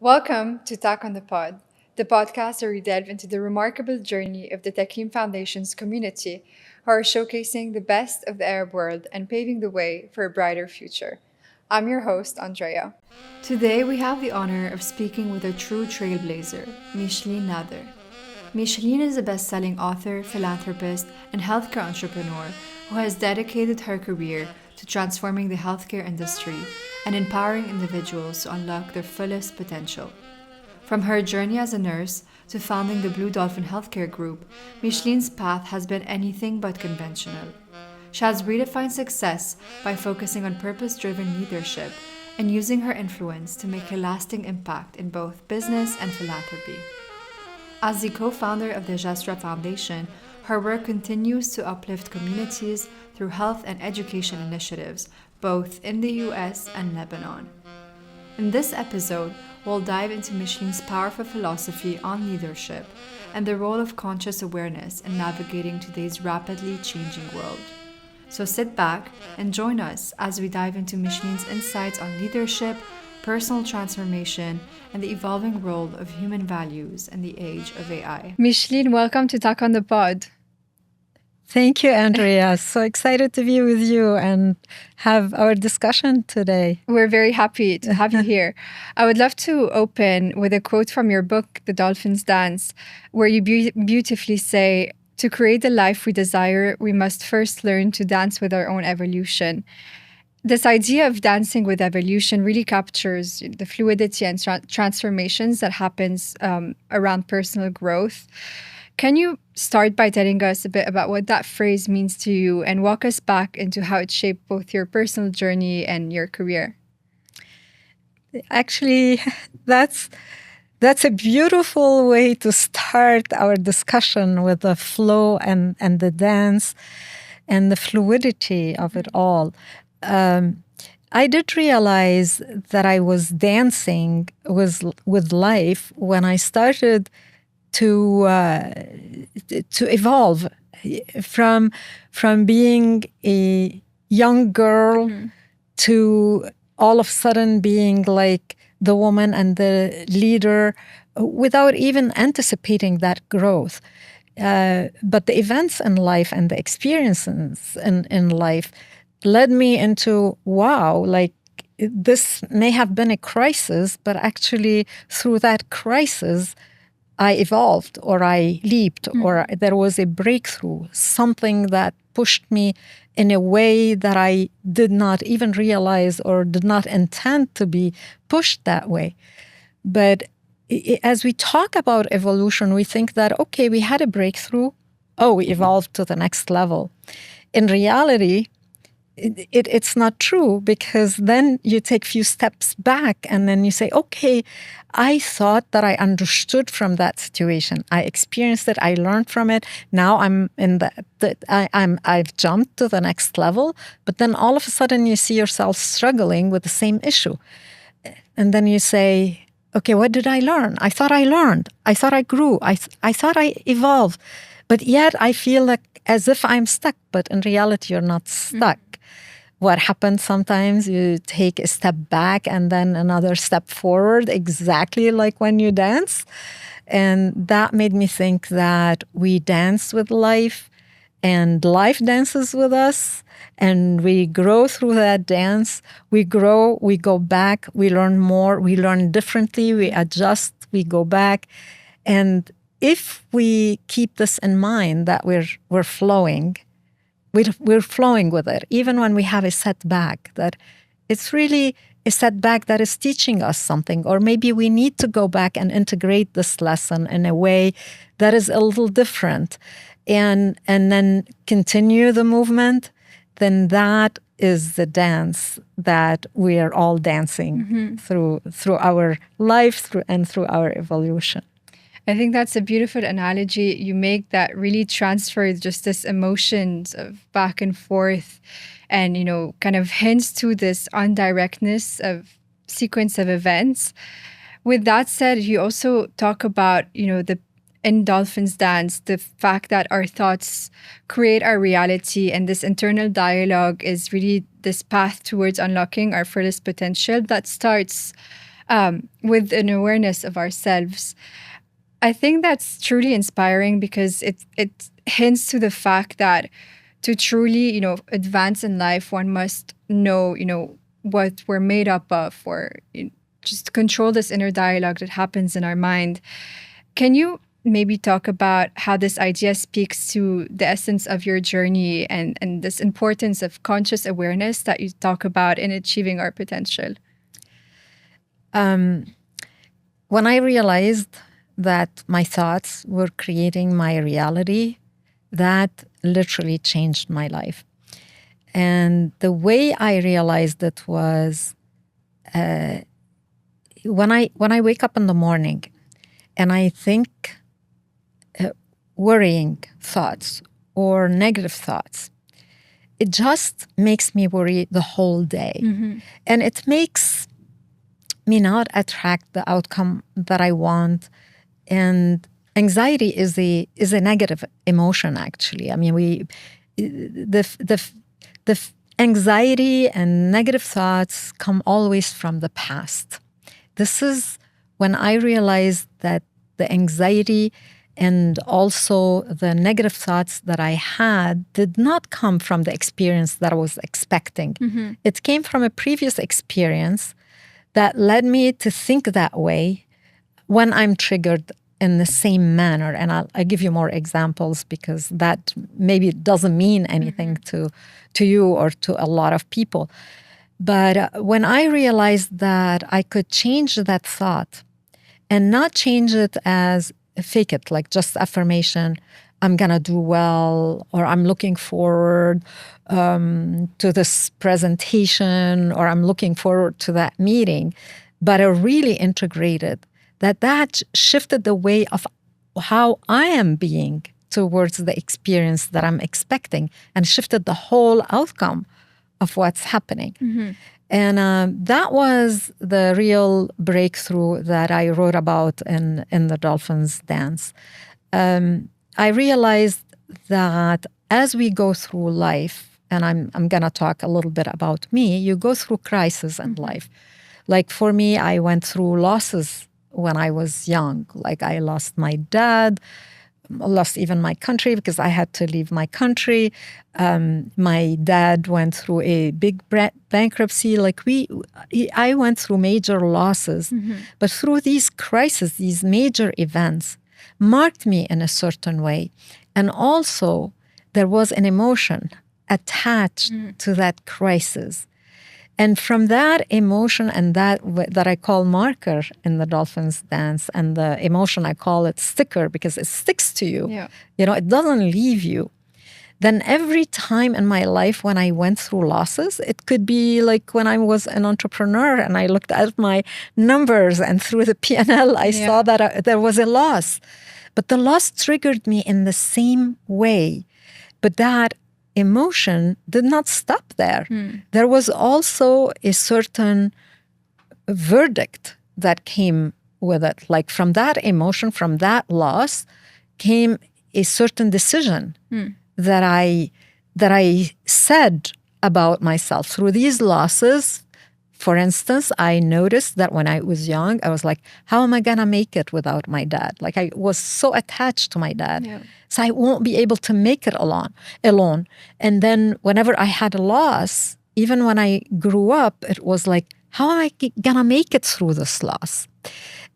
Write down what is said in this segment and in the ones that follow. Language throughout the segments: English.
Welcome to Talk on the Pod, the podcast where we delve into the remarkable journey of the Takim Foundation's community, who are showcasing the best of the Arab world and paving the way for a brighter future. I'm your host, Andrea. Today, we have the honor of speaking with a true trailblazer, Micheline Nader. Micheline is a best-selling author, philanthropist, and healthcare entrepreneur who has dedicated her career to transforming the healthcare industry and empowering individuals to unlock their fullest potential. From her journey as a nurse to founding the Blue Dolphin Healthcare Group, Micheline's path has been anything but conventional. She has redefined success by focusing on purpose-driven leadership and using her influence to make a lasting impact in both business and philanthropy. As the co-founder of the Jesra Foundation, her work continues to uplift communities through health and education initiatives, both in the US and Lebanon. In this episode, we'll dive into Micheline's powerful philosophy on leadership and the role of conscious awareness in navigating today's rapidly changing world. So sit back and join us as we dive into Micheline's insights on leadership, personal transformation, and the evolving role of human values in the age of AI. Micheline, welcome to Talk on the Pod. Thank you, Andrea. So excited to be with you and have our discussion today. We're very happy to have you here. I would love to open with a quote from your book, The Dolphin's Dance, where you beautifully say, "To create the life we desire, we must first learn to dance with our own evolution." This idea of dancing with evolution really captures the fluidity and transformations that happens around personal growth. Can you start by telling us a bit about what that phrase means to you and walk us back into how it shaped both your personal journey and your career? Actually, that's a beautiful way to start our discussion, with the flow and the dance and the fluidity of it all. I did realize that I was dancing with life when I started to evolve from being a young girl to all of a sudden being like the woman and the leader without even anticipating that growth. But the events in life and the experiences in life led me into, wow, like this may have been a crisis, but actually through that crisis, I evolved, or I leaped, or there was a breakthrough, something that pushed me in a way that I did not even realize or did not intend to be pushed that way. But as we talk about evolution, we think that, okay, we had a breakthrough. Oh, we evolved to the next level. In reality, it's not true, because then you take a few steps back and then you say, okay, I thought that I understood from that situation. I experienced it. I learned from it. Now I'm in I've jumped to the next level. But then all of a sudden you see yourself struggling with the same issue. And then you say, okay, what did I learn? I thought I learned. I thought I grew. I thought I evolved. But yet I feel like as if I'm stuck. But in reality, you're not stuck. What happens sometimes, you take a step back and then another step forward, exactly like when you dance. And that made me think that we dance with life and life dances with us, and we grow through that dance. We grow, we go back, we learn more, we learn differently, we adjust, we go back. And if we keep this in mind, that we're flowing, we're flowing with it, even when we have a setback, that it's really a setback that is teaching us something, or maybe we need to go back and integrate this lesson in a way that is a little different, and then continue the movement. Then that is the dance that we are all dancing through our life, through our evolution. I think that's a beautiful analogy you make that really transfers just this emotions of back and forth and, kind of hints to this undirectness of sequence of events. With that said, you also talk about, in Dolphin's Dance, the fact that our thoughts create our reality, and this internal dialogue is really this path towards unlocking our fullest potential that starts with an awareness of ourselves. I think that's truly inspiring because it hints to the fact that to truly, advance in life, one must know, what we're made up of, or just control this inner dialogue that happens in our mind. Can you maybe talk about how this idea speaks to the essence of your journey and this importance of conscious awareness that you talk about in achieving our potential? When I realized that my thoughts were creating my reality, that literally changed my life. And the way I realized it was when I wake up in the morning and I think worrying thoughts or negative thoughts, it just makes me worry the whole day. Mm-hmm. And it makes me not attract the outcome that I want. And anxiety is a negative emotion, actually. I mean, the anxiety and negative thoughts come always from the past. This is when I realized that the anxiety and also the negative thoughts that I had did not come from the experience that I was expecting. Mm-hmm. It came from a previous experience that led me to think that way when I'm triggered in the same manner. And I'll give you more examples because that maybe doesn't mean anything to you or to a lot of people. But when I realized that I could change that thought and not change it as fake it, like just affirmation, I'm going to do well, or I'm looking forward to this presentation, or I'm looking forward to that meeting, but I really integrated that shifted the way of how I am being towards the experience that I'm expecting and shifted the whole outcome of what's happening. Mm-hmm. And that was the real breakthrough that I wrote about in the Dolphin's dance. I realized that as we go through life, and I'm going to talk a little bit about me, you go through crises in life. Like for me, I went through losses when I was young. Like I lost my dad, lost even my country because I had to leave my country. My dad went through a big bankruptcy. I went through major losses. Mm-hmm. But through these crises, these major events marked me in a certain way. And also there was an emotion attached to that crisis. And from that emotion and that I call marker in the Dolphin's dance, and the emotion I call it sticker because it sticks to you. Yeah. It doesn't leave you. Then every time in my life when I went through losses, it could be like when I was an entrepreneur and I looked at my numbers and through the P&L, I saw that there was a loss. But the loss triggered me in the same way. But that emotion did not stop there. There was also a certain verdict that came with it. Like from that emotion, from that loss, came a certain decision that I said about myself. Through these losses, for instance, I noticed that when I was young, I was like, how am I going to make it without my dad? Like I was so attached to my dad. Yeah. So I won't be able to make it alone. And then whenever I had a loss, even when I grew up, it was like, how am I going to make it through this loss?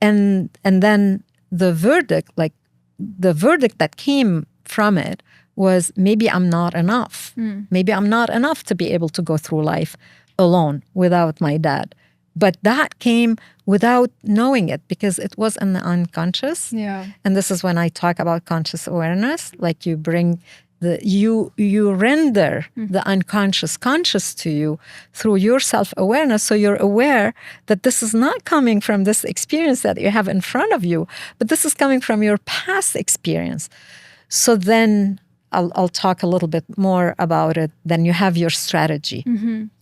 And then the verdict that came from it was maybe I'm not enough. Maybe I'm not enough to be able to go through life alone without my dad. But that came without knowing it because it was in the unconscious. Yeah. And this is when I talk about conscious awareness. Like you bring you render the unconscious conscious to you through your self-awareness. So you're aware that this is not coming from this experience that you have in front of you, but this is coming from your past experience. So then I'll talk a little bit more about it. Then you have your strategy.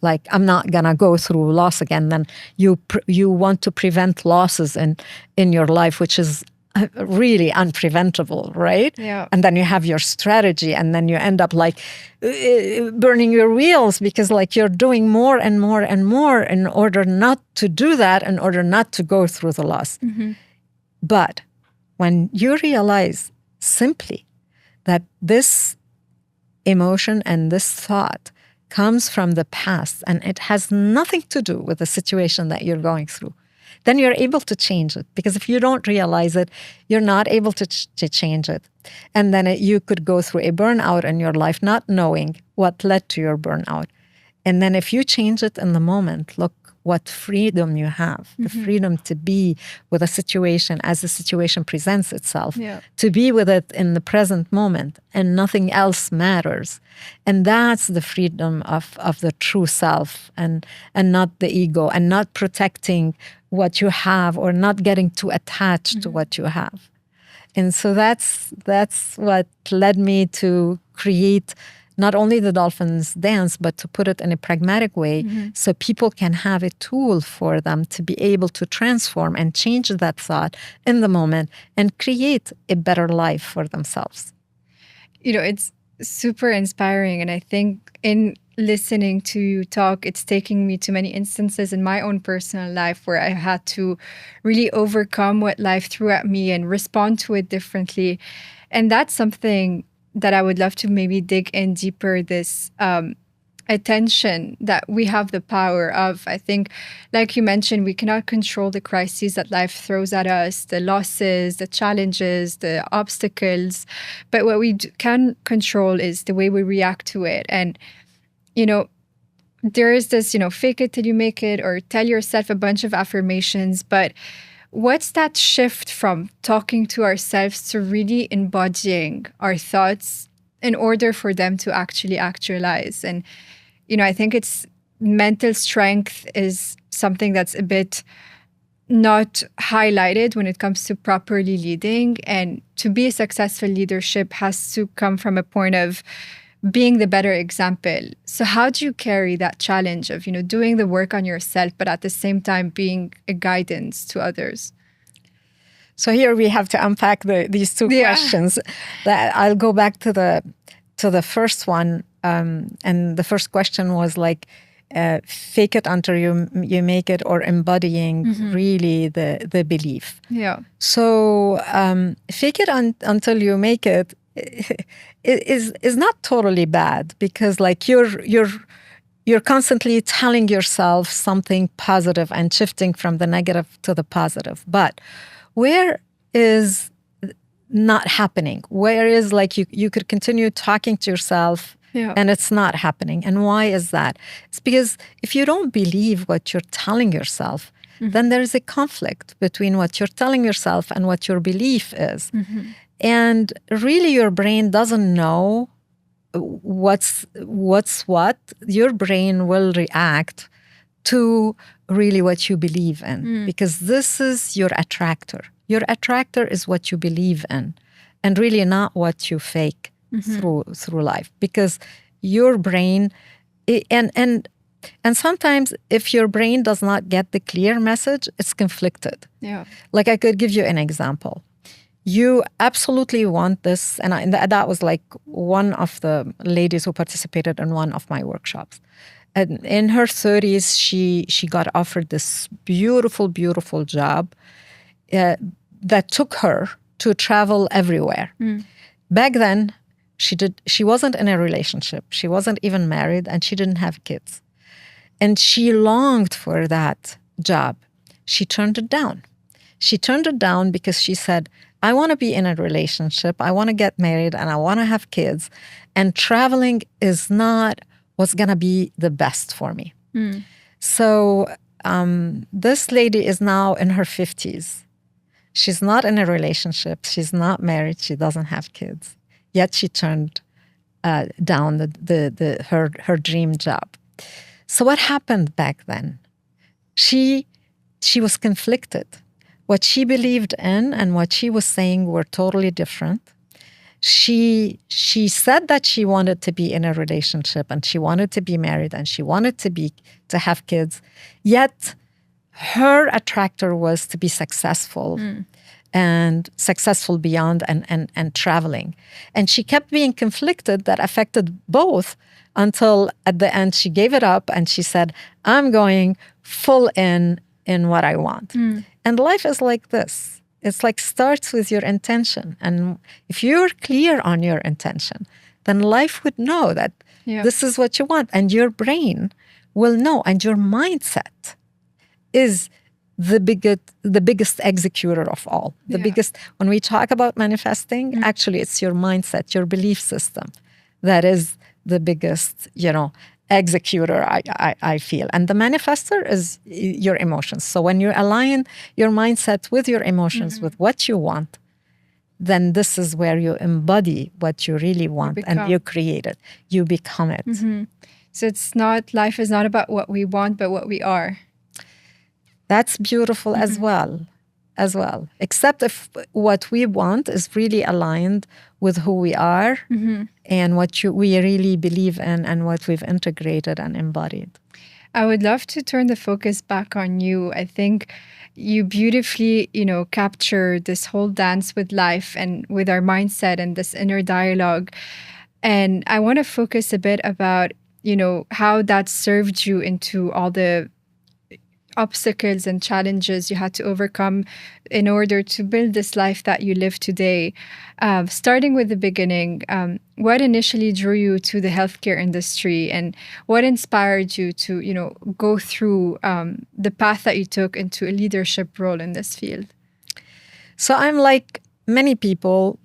Like, I'm not going to go through loss again. Then you want to prevent losses in your life, which is really unpreventable, right? Yeah. And then you have your strategy, and then you end up like burning your wheels because like you're doing more and more and more in order not to do that, in order not to go through the loss. But when you realize simply that this emotion and this thought comes from the past and it has nothing to do with the situation that you're going through, then you're able to change it. Because if you don't realize it, you're not able to change it. And then you could go through a burnout in your life not knowing what led to your burnout. And then if you change it in the moment, look what freedom you have, the freedom to be with a situation as the situation presents itself, to be with it in the present moment, and nothing else matters. And that's the freedom of the true self, and not the ego, and not protecting what you have or not getting too attached to what you have. And so that's what led me to create not only the Dolphins dance, but to put it in a pragmatic way, so people can have a tool for them to be able to transform and change that thought in the moment and create a better life for themselves. You know, it's super inspiring. And I think in listening to you talk, it's taking me to many instances in my own personal life where I had to really overcome what life threw at me and respond to it differently. And that's something that I would love to maybe dig in deeper, this attention that we have the power of. I think, like you mentioned, we cannot control the crises that life throws at us, the losses, the challenges, the obstacles. But what we can control is the way we react to it. And, you know, there is this, fake it till you make it, or tell yourself a bunch of affirmations. But what's that shift from talking to ourselves to really embodying our thoughts in order for them to actually actualize? And, I think it's mental strength is something that's a bit not highlighted when it comes to properly leading. And to be a successful leadership has to come from a point of being the better example. So how do you carry that challenge of, doing the work on yourself, but at the same time being a guidance to others? So here we have to unpack these two questions. That I'll go back to the first one, and the first question was like, fake it until you make it, or embodying really the belief. Yeah. So fake it until you make it is not totally bad, because like you're constantly telling yourself something positive and shifting from the negative to the positive. But where is not happening? Where is like you could continue talking to yourself and it's not happening? And why is that? It's because if you don't believe what you're telling yourself, then there is a conflict between what you're telling yourself and what your belief is. And really your brain doesn't know what's what. Your brain will react to really what you believe in, because this is your attractor. Your attractor is what you believe in, and really not what you fake through life. Because your brain, and sometimes if your brain does not get the clear message, it's conflicted. Yeah. Like I could give you an example. You absolutely want this, and that was like one of the ladies who participated in one of my workshops. And in her 30s, she got offered this beautiful, beautiful job that took her to travel everywhere. Back then, she wasn't in a relationship. She wasn't even married, and she didn't have kids. And she longed for that job. She turned it down. She turned it down because she said, I want to be in a relationship, I want to get married, and I want to have kids. And traveling is not what's going to be the best for me. So this lady is now in her 50s. She's not in a relationship. She's not married. She doesn't have kids. Yet she turned down her dream job. So what happened back then? She was conflicted. What she believed in and what she was saying were totally different. She said that she wanted to be in a relationship, and she wanted to be married, and she wanted to have kids. Yet her attractor was to be successful, and successful beyond and traveling. And she kept being conflicted that affected both until at the end she gave it up and she said, I'm going full in what I want. And life is like this. It's like starts with your intention. And if you're clear on your intention, then life would know that this is what you want. And your brain will know. And your mindset is the biggest executor of all. The biggest, when we talk about manifesting, actually it's your mindset, your belief system that is the biggest, executor, I feel. And the manifester is your emotions. So when you align your mindset with your emotions, with what you want, then this is where you embody what you really want and you create it. You become it. So life is not about what we want, but what we are. That's beautiful as well. Except if what we want is really aligned with who we are and what we really believe in and what we've integrated and embodied. I would love to turn the focus back on you. I think you beautifully, capture this whole dance with life and with our mindset and this inner dialogue. And I want to focus a bit about, how that served you into all the obstacles and challenges you had to overcome in order to build this life that you live today. Starting with the beginning, what initially drew you to the healthcare industry and what inspired you to, go through the path that you took into a leadership role in this field? So I'm like many people,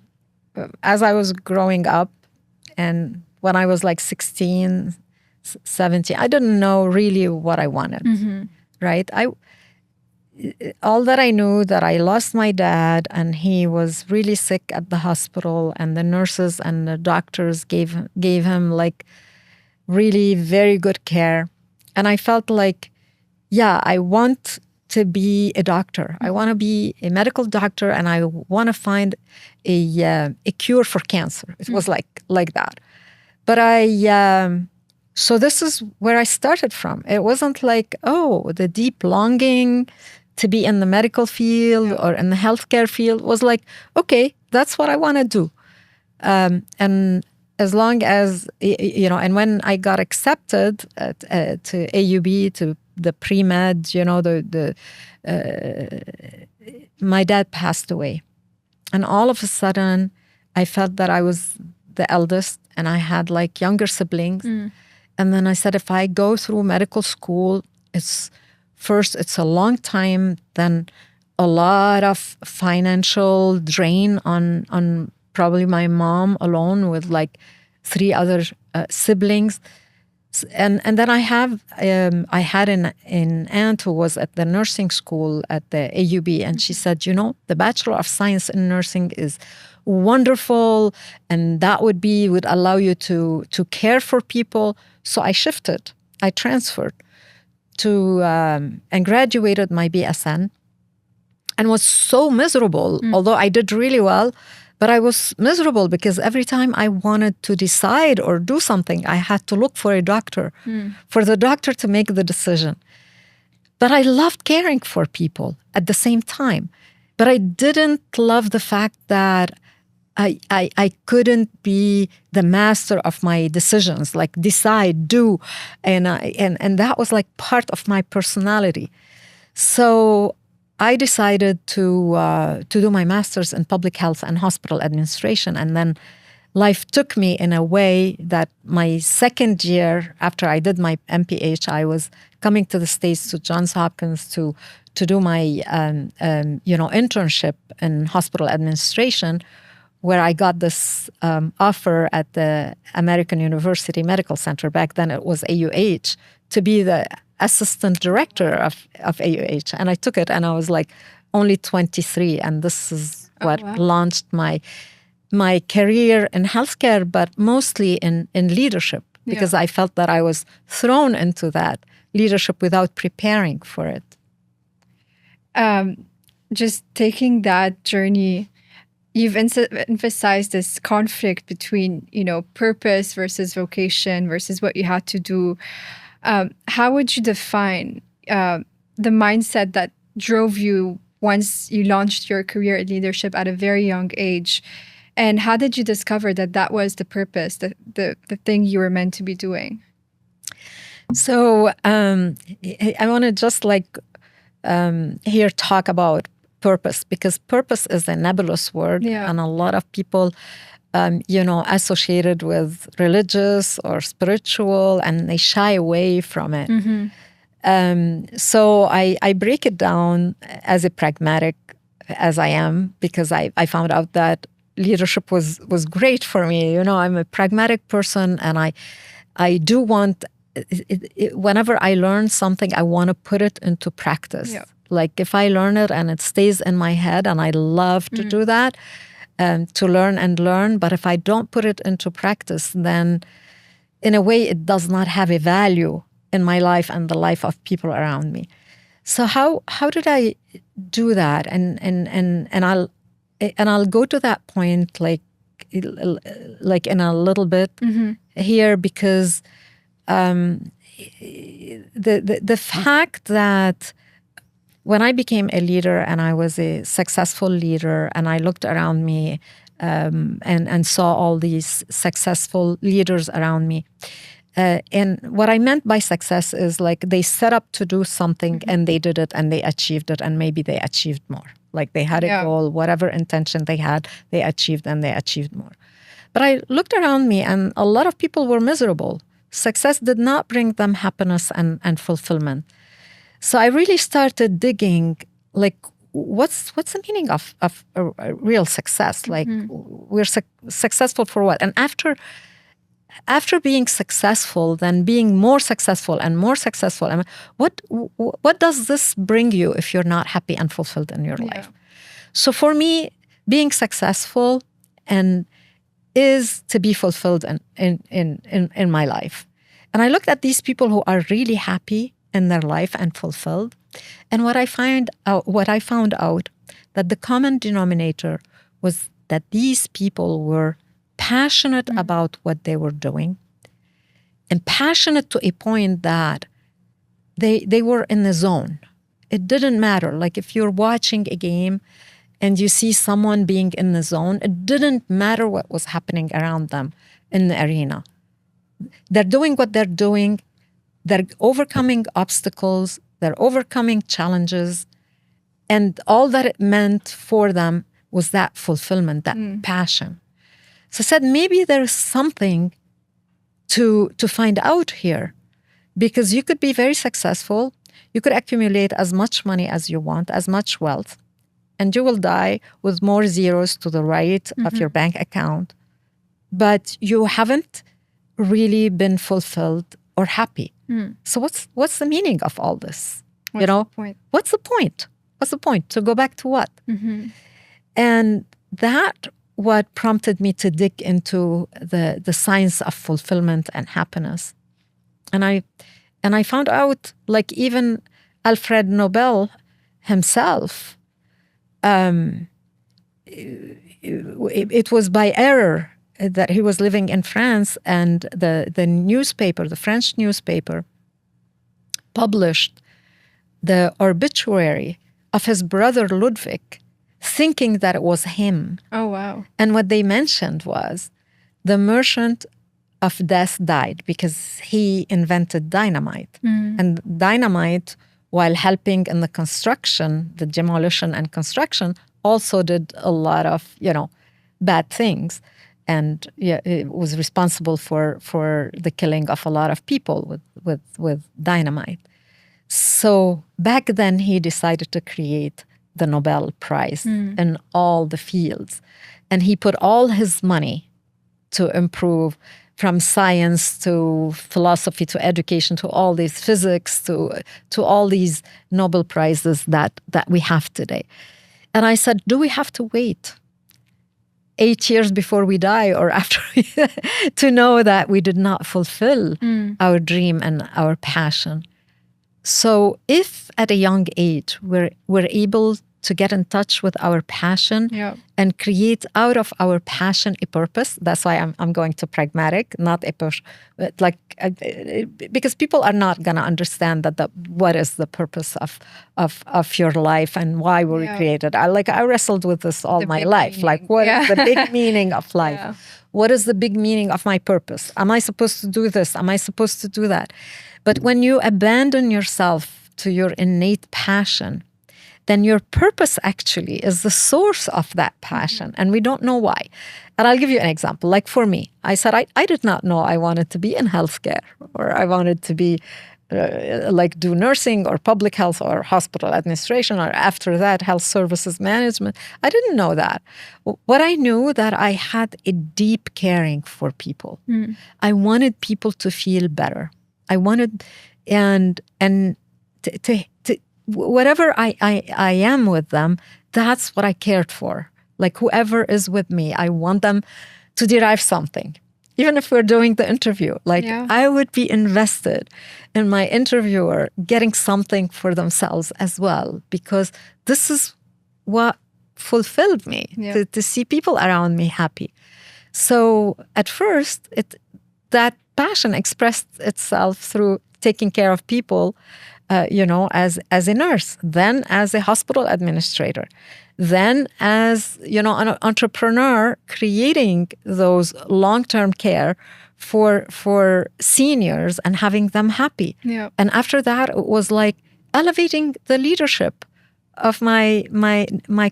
as I was growing up and when I was like 16, 17, I didn't know really what I wanted. Right? All that I knew that I lost my dad and he was really sick at the hospital and the nurses and the doctors gave him like really very good care. And I felt like, I want to be a doctor. I want to be a medical doctor and I want to find a cure for cancer. It was like that. But so this is where I started from. It wasn't like, the deep longing to be in the medical field or in the healthcare field. It was like, okay, that's what I want to do. And as long as, and when I got accepted to AUB, to the pre-med, my dad passed away. And all of a sudden, I felt that I was the eldest and I had like younger siblings. And then I said, if I go through medical school, it's a long time, then a lot of financial drain on probably my mom alone with like 3 other siblings. And then I had an aunt who was at the nursing school at the AUB, and she said, the Bachelor of Science in Nursing is wonderful, and that would allow you to care for people. So I shifted. I transferred to and graduated my BSN, and was so miserable. Although I did really well, but I was miserable because every time I wanted to decide or do something, I had to look for a doctor, for the doctor to make the decision. But I loved caring for people at the same time. But I didn't love the fact that I couldn't be the master of my decisions, like decide, do, and that was like part of my personality. So I decided to do my master's in public health and hospital administration, and then life took me in a way that my second year after I did my MPH, I was coming to the States to Johns Hopkins to do my internship in hospital administration, where I got this offer at the American University Medical Center. Back then it was AUH, to be the assistant director of AUH. And I took it, and I was like only 23. And this is what launched my career in healthcare, but mostly in leadership, because I felt that I was thrown into that leadership without preparing for it. Just taking that journey, you've emphasized this conflict between, purpose versus vocation versus what you had to do. How would you define the mindset that drove you once you launched your career in leadership at a very young age. And how did you discover that that was the purpose, the thing you were meant to be doing? So I want to just here talk about purpose, because purpose is a nebulous word, Yeah. and a lot of people, associated with religious or spiritual, and they shy away from it. So I break it down as a pragmatic as I am, because I found out that leadership was great for me. I'm a pragmatic person, and I do want, whenever I learn something, I want to put it into practice. Yeah. Like if I learn it and it stays in my head, and I love to do that, to learn and learn. But if I don't put it into practice, then in a way it does not have a value in my life and the life of people around me. So how did I do that? And I'll go to that point like in a little bit here, because the fact that when I became a leader and I was a successful leader, and I looked around me and saw all these successful leaders around me, and what I meant by success is like they set up to do something and they did it and they achieved it, and maybe they achieved more. Like they had a goal, whatever intention they had, they achieved, and they achieved more. But I looked around me and a lot of people were miserable. Success did not bring them happiness and fulfillment. So I really started digging, like, what's the meaning of a real success? Like, we're successful for what? And after being successful, then being more successful and more successful, and what does this bring you if you're not happy and fulfilled in your life? So for me, being successful and is to be fulfilled in my life. And I looked at these people who are really happy in their life and fulfilled. And what I found out that the common denominator was that these people were passionate about what they were doing, and passionate to a point that they were in the zone. It didn't matter. Like if you're watching a game and you see someone being in the zone, it didn't matter what was happening around them in the arena. They're doing what they're doing. They're overcoming obstacles. They're overcoming challenges. And all that it meant for them was that fulfillment, that passion. So I said, maybe there's something to find out here, because you could be very successful. You could accumulate as much money as you want, as much wealth, and you will die with more zeros to the right of your bank account. But you haven't really been fulfilled or happy. So what's the meaning of all this? What's the point? What's the point? What's the point? To go back to what? And that what prompted me to dig into the science of fulfillment and happiness. And I found out, like, even Alfred Nobel himself, it was by error that he was living in France, and the newspaper, the French newspaper, published the obituary of his brother Ludwig, thinking that it was him. Oh, wow. And what they mentioned was the merchant of death died because he invented dynamite. And dynamite, while helping in the construction, the demolition and construction, also did a lot of, bad things. And it was responsible for the killing of a lot of people with dynamite. So back then he decided to create the Nobel Prize in all the fields. And he put all his money to improve, from science to philosophy to education to all these physics to all these Nobel Prizes that we have today. And I said, do we have to wait 8 years before we die or after to know that we did not fulfill our dream and our passion? So if at a young age we're able to get in touch with our passion Yeah. and create out of our passion a purpose. That's why I'm going to pragmatic, not a push, because people are not going to understand that what is the purpose of your life and why were we created. I wrestled with this all my life. Meaning. What is the big meaning of life? Yeah. What is the big meaning of my purpose? Am I supposed to do this? Am I supposed to do that? But when you abandon yourself to your innate passion, then your purpose actually is the source of that passion. And we don't know why. And I'll give you an example. Like for me, I said, I did not know I wanted to be in healthcare, or I wanted to be do nursing or public health or hospital administration, or after that, health services management. I didn't know that. What I knew, that I had a deep caring for people. I wanted people to feel better. I wanted, and to whatever I am with them, that's what I cared for. Like whoever is with me, I want them to derive something. Even if we're doing the interview, I would be invested in my interviewer getting something for themselves as well, because this is what fulfilled me, to see people around me happy. So at first, that passion expressed itself through taking care of people, as a nurse, then as a hospital administrator, then as, an entrepreneur, creating those long-term care for seniors and having them happy. Yeah. And after that, it was like elevating the leadership of my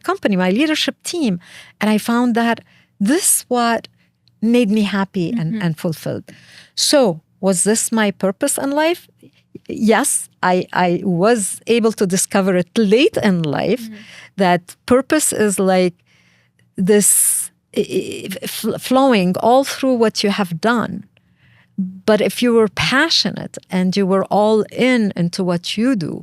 company, my leadership team. And I found that this what made me happy and fulfilled. So was this my purpose in life? Yes, I was able to discover it late in life, that purpose is like this flowing all through what you have done. But if you were passionate and you were all into what you do,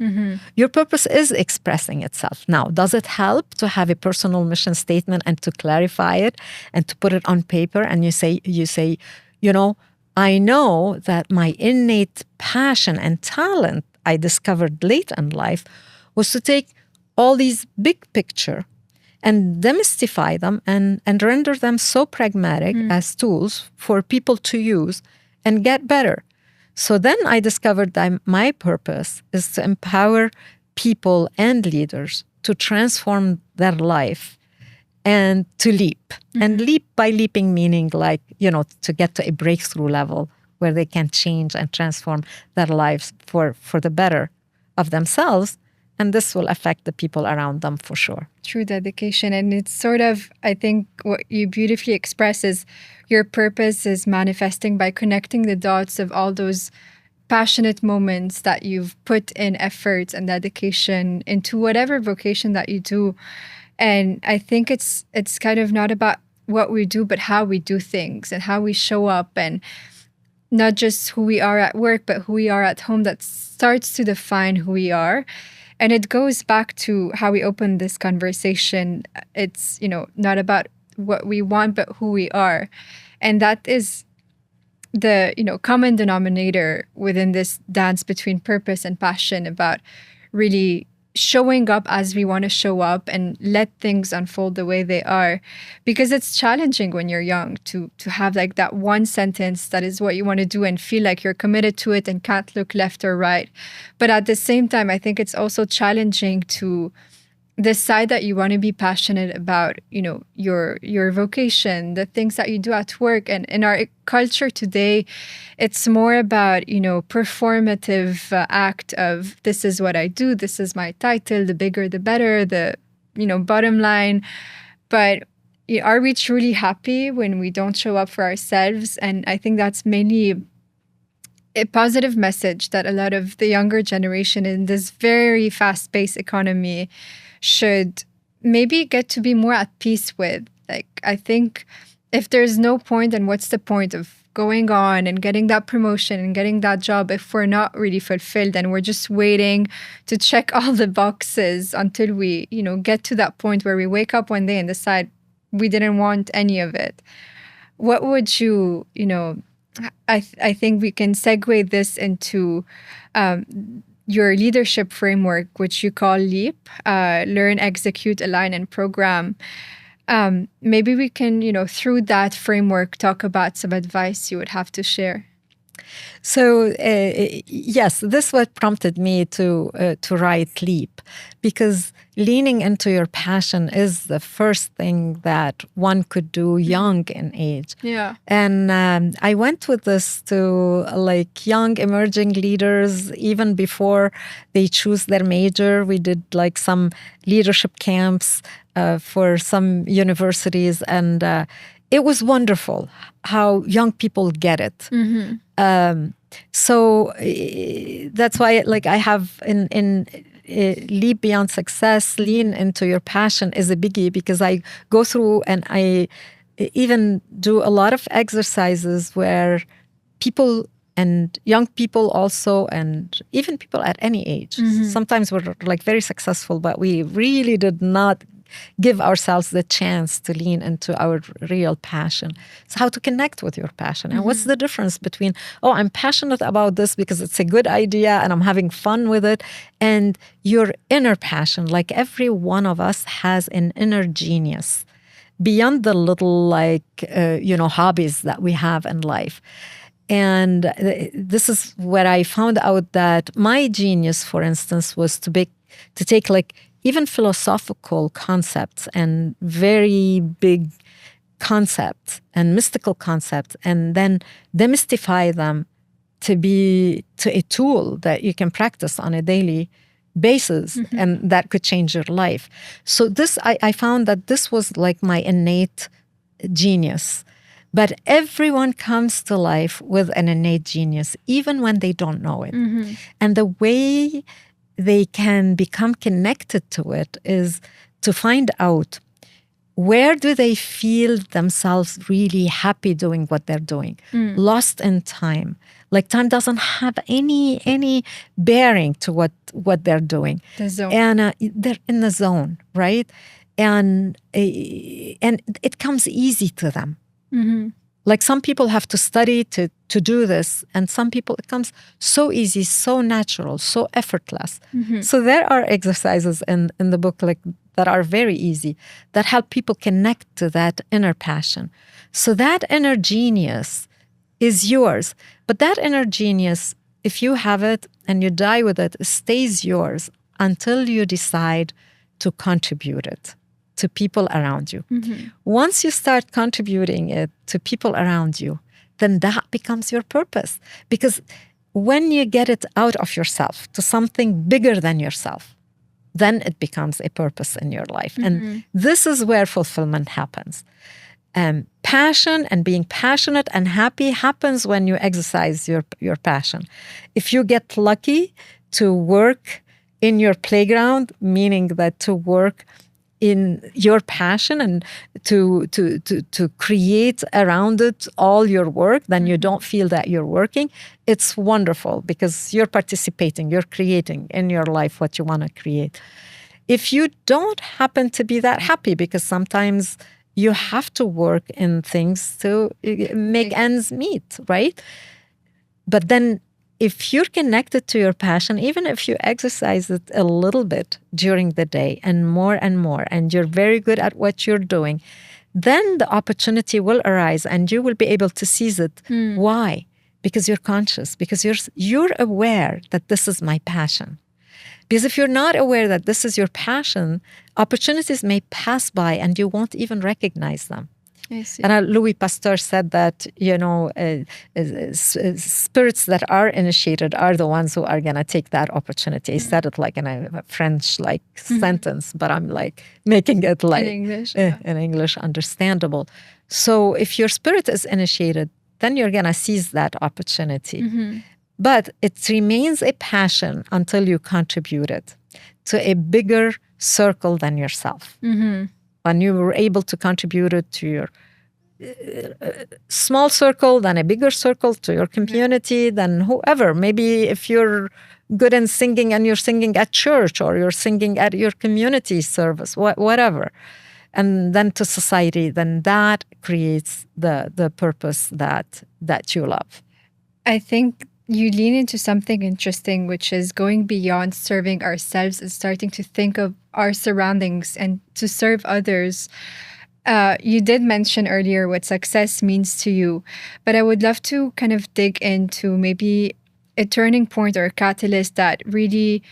your purpose is expressing itself. Now, does it help to have a personal mission statement and to clarify it and to put it on paper? And you say, I know that my innate passion and talent I discovered late in life was to take all these big picture and demystify them and render them so pragmatic as tools for people to use and get better. So then I discovered that my purpose is to empower people and leaders to transform their life and to leap. And leap by leaping meaning to get to a breakthrough level where they can change and transform their lives for the better of themselves. And this will affect the people around them for sure. True dedication. And it's sort of, I think what you beautifully express is your purpose is manifesting by connecting the dots of all those passionate moments that you've put in effort and dedication into whatever vocation that you do. And I think it's kind of not about what we do, but how we do things and how we show up, and not just who we are at work, but who we are at home, that starts to define who we are. And it goes back to how we opened this conversation. It's, not about what we want, but who we are. And that is the, common denominator within this dance between purpose and passion, about really showing up as we want to show up and let things unfold the way they are. Because it's challenging when you're young to have like that one sentence that is what you want to do and feel like you're committed to it and can't look left or right. But at the same time, I think it's also challenging to decide that you want to be passionate about, your vocation, the things that you do at work. And in our culture today, it's more about, performative act of, this is what I do, this is my title, the bigger the better, the, bottom line. But are we truly happy when we don't show up for ourselves? And I think that's mainly a positive message that a lot of the younger generation in this very fast-paced economy should maybe get to be more at peace with. Like, I think if there's no point, then what's the point of going on and getting that promotion and getting that job if we're not really fulfilled and we're just waiting to check all the boxes until we, get to that point where we wake up one day and decide we didn't want any of it. What would I think we can segue this into your leadership framework, which you call LEAP, learn, execute, align, and program. Maybe we can, through that framework, talk about some advice you would have to share. So yes, this what prompted me to write Leap, because leaning into your passion is the first thing that one could do young in age. Yeah. And I went with this to like young emerging leaders even before they choose their major. We did like some leadership camps for some universities, and it was wonderful how young people get it. So that's why, like, I have in Leap Beyond Success, lean into your passion is a biggie, because I go through and I even do a lot of exercises where people and young people also, and even people at any age, sometimes we're like very successful, but we really did not give ourselves the chance to lean into our real passion. So how to connect with your passion, and what's the difference between, oh, I'm passionate about this because it's a good idea and I'm having fun with it, and your inner passion. Like every one of us has an inner genius beyond the little hobbies that we have in life. And this is where I found out that my genius, for instance, was to take like even philosophical concepts and very big concepts and mystical concepts, and then demystify them to a tool that you can practice on a daily basis, and that could change your life. So this, I found that this was like my innate genius. But everyone comes to life with an innate genius, even when they don't know it. And the way they can become connected to it is to find out, where do they feel themselves really happy doing what they're doing? Lost in time. Like time doesn't have any bearing to what they're doing. The zone. And they're in the zone, right? And it comes easy to them. Like some people have to study to do this, and some people it comes so easy, so natural, so effortless. So there are exercises in the book like that are very easy, that help people connect to that inner passion. So that inner genius is yours. But that inner genius, if you have it and you die with it, stays yours until you decide to contribute it to people around you. Once you start contributing it to people around you, then that becomes your purpose. Because when you get it out of yourself to something bigger than yourself, then it becomes a purpose in your life. And this is where fulfillment happens. Passion and being passionate and happy happens when you exercise your passion. If you get lucky to work in your playground, meaning that to work in your passion and to create around it all your work, then you don't feel that you're working. It's wonderful, because you're participating, you're creating in your life what you want to create. If you don't happen to be that happy, because sometimes you have to work in things to make ends meet, right? But then if you're connected to your passion, even if you exercise it a little bit during the day and more, and you're very good at what you're doing, then the opportunity will arise and you will be able to seize it. Why? Because you're conscious, because you're aware that this is my passion. Because if you're not aware that this is your passion, opportunities may pass by and you won't even recognize them. I see. And Louis Pasteur said that, spirits that are initiated are the ones who are going to take that opportunity. He said it like in a French sentence, but I'm like making it like in English understandable. So if your spirit is initiated, then you're going to seize that opportunity. But it remains a passion until you contribute it to a bigger circle than yourself. When you were able to contribute it to your small circle, then a bigger circle, to your community, then whoever. Maybe if you're good in singing and you're singing at church, or you're singing at your community service, whatever. And then to society, then that creates the purpose that you love. I think you lean into something interesting, which is going beyond serving ourselves and starting to think of our surroundings and to serve others. You did mention earlier what success means to you, but I would love to kind of dig into maybe a turning point or a catalyst that really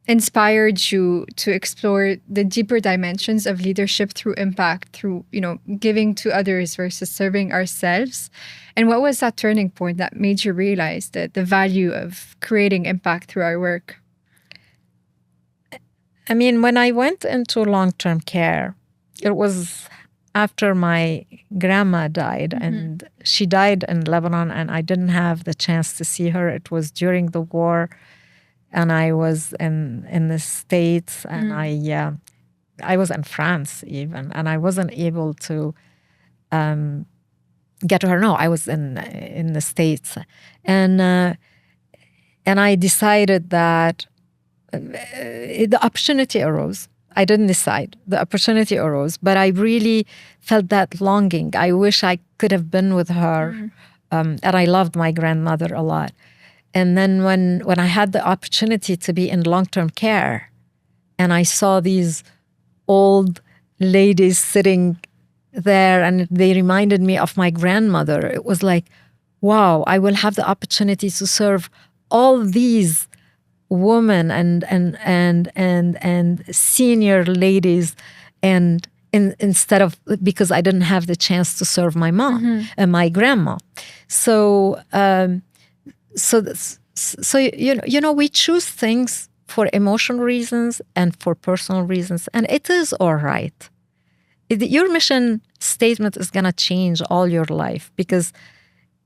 inspired you to explore the deeper dimensions of leadership through impact, through, giving to others versus serving ourselves. And what was that turning point that made you realize that the value of creating impact through our work? I mean, when I went into long-term care, it was after my grandma died, and she died in Lebanon, and I didn't have the chance to see her. It was during the war, and I was in the States, and I was in France even, and I wasn't able to get to her. No, I was in the States, and I decided that the opportunity arose. I didn't decide. The opportunity arose, but I really felt that longing. I wish I could have been with her, and I loved my grandmother a lot. And then when I had the opportunity to be in long-term care, and I saw these old ladies sitting there, and they reminded me of my grandmother, it was like, wow, I will have the opportunity to serve all these women and senior ladies, and instead of, because I didn't have the chance to serve my mom and my grandma. So we choose things for emotional reasons and for personal reasons, and it is all right. Your mission statement is going to change all your life, because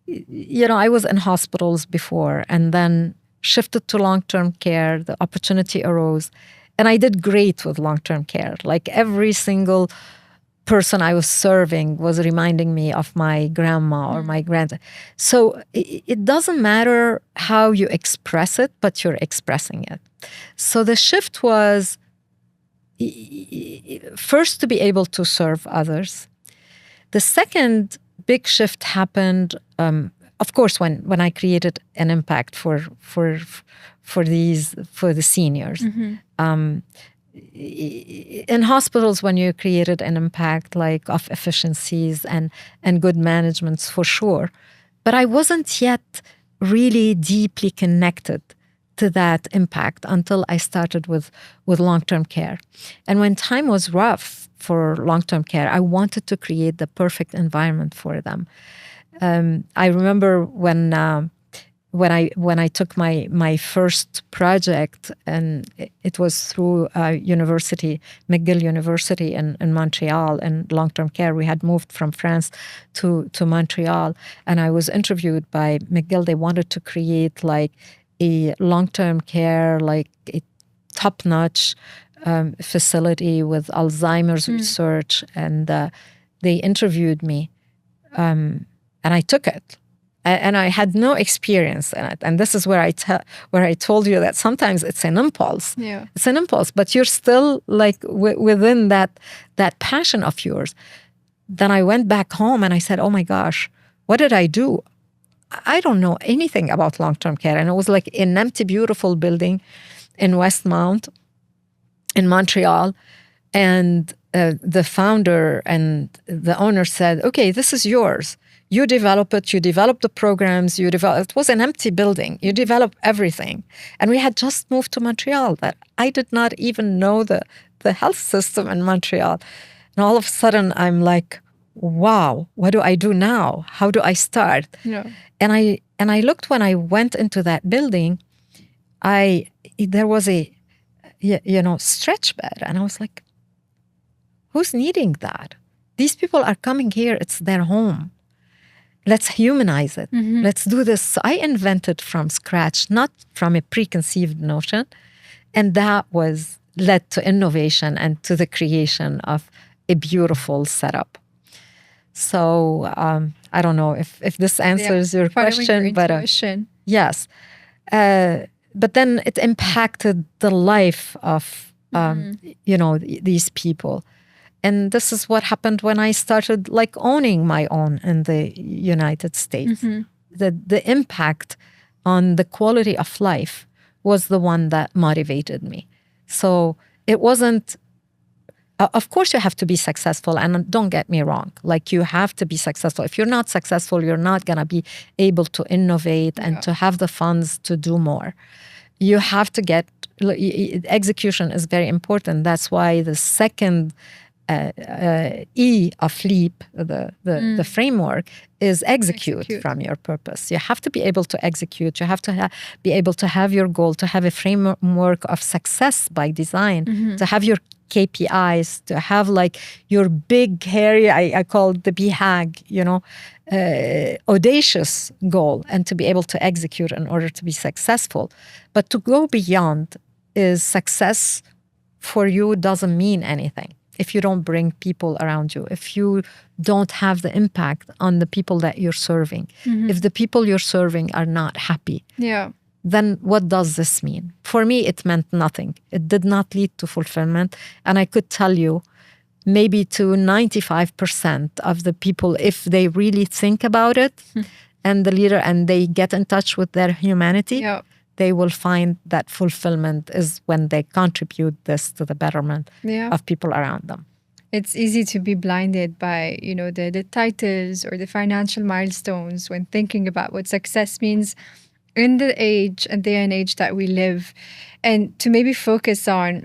I was in hospitals before, and then shifted to long-term care. The opportunity arose, and I did great with long-term care. Like every single person I was serving was reminding me of my grandma or my grand. So it doesn't matter how you express it, but you're expressing it. So the shift was first to be able to serve others. The second big shift happened, of course, when I created an impact for the seniors. In hospitals, when you created an impact like of efficiencies and good managements, for sure. But I wasn't yet really deeply connected to that impact until I started with long-term care. And when time was rough for long-term care, I wanted to create the perfect environment for them. I remember when I took my first project, and it was through university, McGill University in Montreal, in long-term care. We had moved from France to Montreal, and I was interviewed by McGill. They wanted to create like a long-term care, like a top-notch facility with Alzheimer's research, and they interviewed me, and I took it. And I had no experience in it. And this is where I told you that sometimes it's an impulse. Yeah. It's an impulse, but you're still like within that passion of yours. Then I went back home and I said, oh my gosh, what did I do? I don't know anything about long-term care. And it was like an empty, beautiful building in Westmount in Montreal. And the founder and the owner said, okay, this is yours. You develop it, you develop the programs, it was an empty building. You develop everything. And we had just moved to Montreal, that I did not even know the health system in Montreal. And all of a sudden I'm like, wow, what do I do now? How do I start? Yeah. And I looked, when I went into that building, there was a stretch bed. And I was like, who's needing that? These people are coming here, it's their home. Let's humanize it. Let's do this. So I invented from scratch, not from a preconceived notion. And that led to innovation and to the creation of a beautiful setup. So I don't know if this answers your question, but yes. But then it impacted the life of these people. And this is what happened when I started like owning my own in the United States. The impact on the quality of life was the one that motivated me. So it wasn't, of course you have to be successful, and don't get me wrong, like you have to be successful. If you're not successful, you're not going to be able to innovate and to have the funds to do more. You have to get, execution is very important. That's why the second E of LEAP, the framework, is execute from your purpose. You have to be able to execute. You have to be able to have your goal, to have a framework of success by design, to have your KPIs, to have like your big, hairy, I call it the BHAG, audacious goal, and to be able to execute in order to be successful. But to go beyond is success for you doesn't mean anything if you don't bring people around you, if you don't have the impact on the people that you're serving, if the people you're serving are not happy, then what does this mean? For me, it meant nothing. It did not lead to fulfillment. And I could tell you, maybe to 95% of the people, if they really think about it, and the leader, and they get in touch with their humanity, they will find that fulfillment is when they contribute this to the betterment of people around them. It's easy to be blinded by, the titles or the financial milestones when thinking about what success means in the age and day and age that we live, and to maybe focus on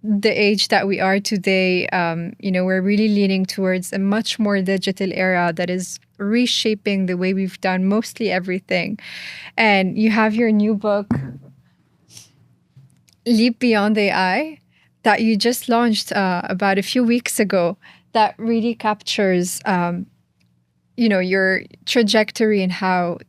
the age that we are today. We're really leaning towards a much more digital era that is reshaping the way we've done mostly everything. And you have your new book, Leap Beyond AI, that you just launched about a few weeks ago, that really captures, your trajectory and how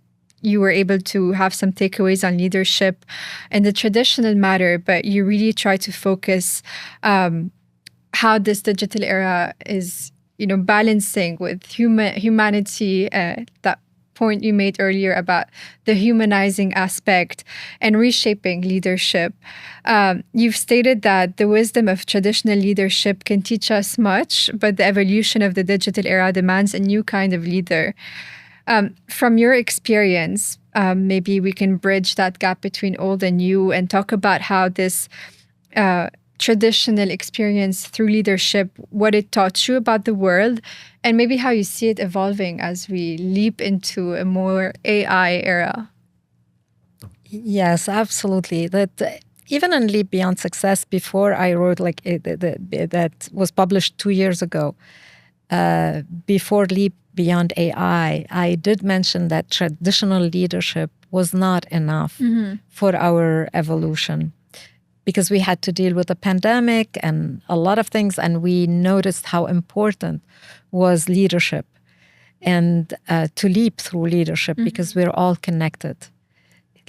you were able to have some takeaways on leadership in the traditional matter, but you really try to focus how this digital era is, balancing with humanity, that point you made earlier about the humanizing aspect and reshaping leadership. You've stated that the wisdom of traditional leadership can teach us much, but the evolution of the digital era demands a new kind of leader. From your experience, maybe we can bridge that gap between old and new and talk about how this traditional experience through leadership, what it taught you about the world, and maybe how you see it evolving as we leap into a more AI era. Yes, absolutely. That even in Leap Beyond Success, before I wrote that was published 2 years ago, before Leap Beyond AI, I did mention that traditional leadership was not enough for our evolution, because we had to deal with the pandemic and a lot of things, and we noticed how important was leadership and to leap through leadership, because we're all connected.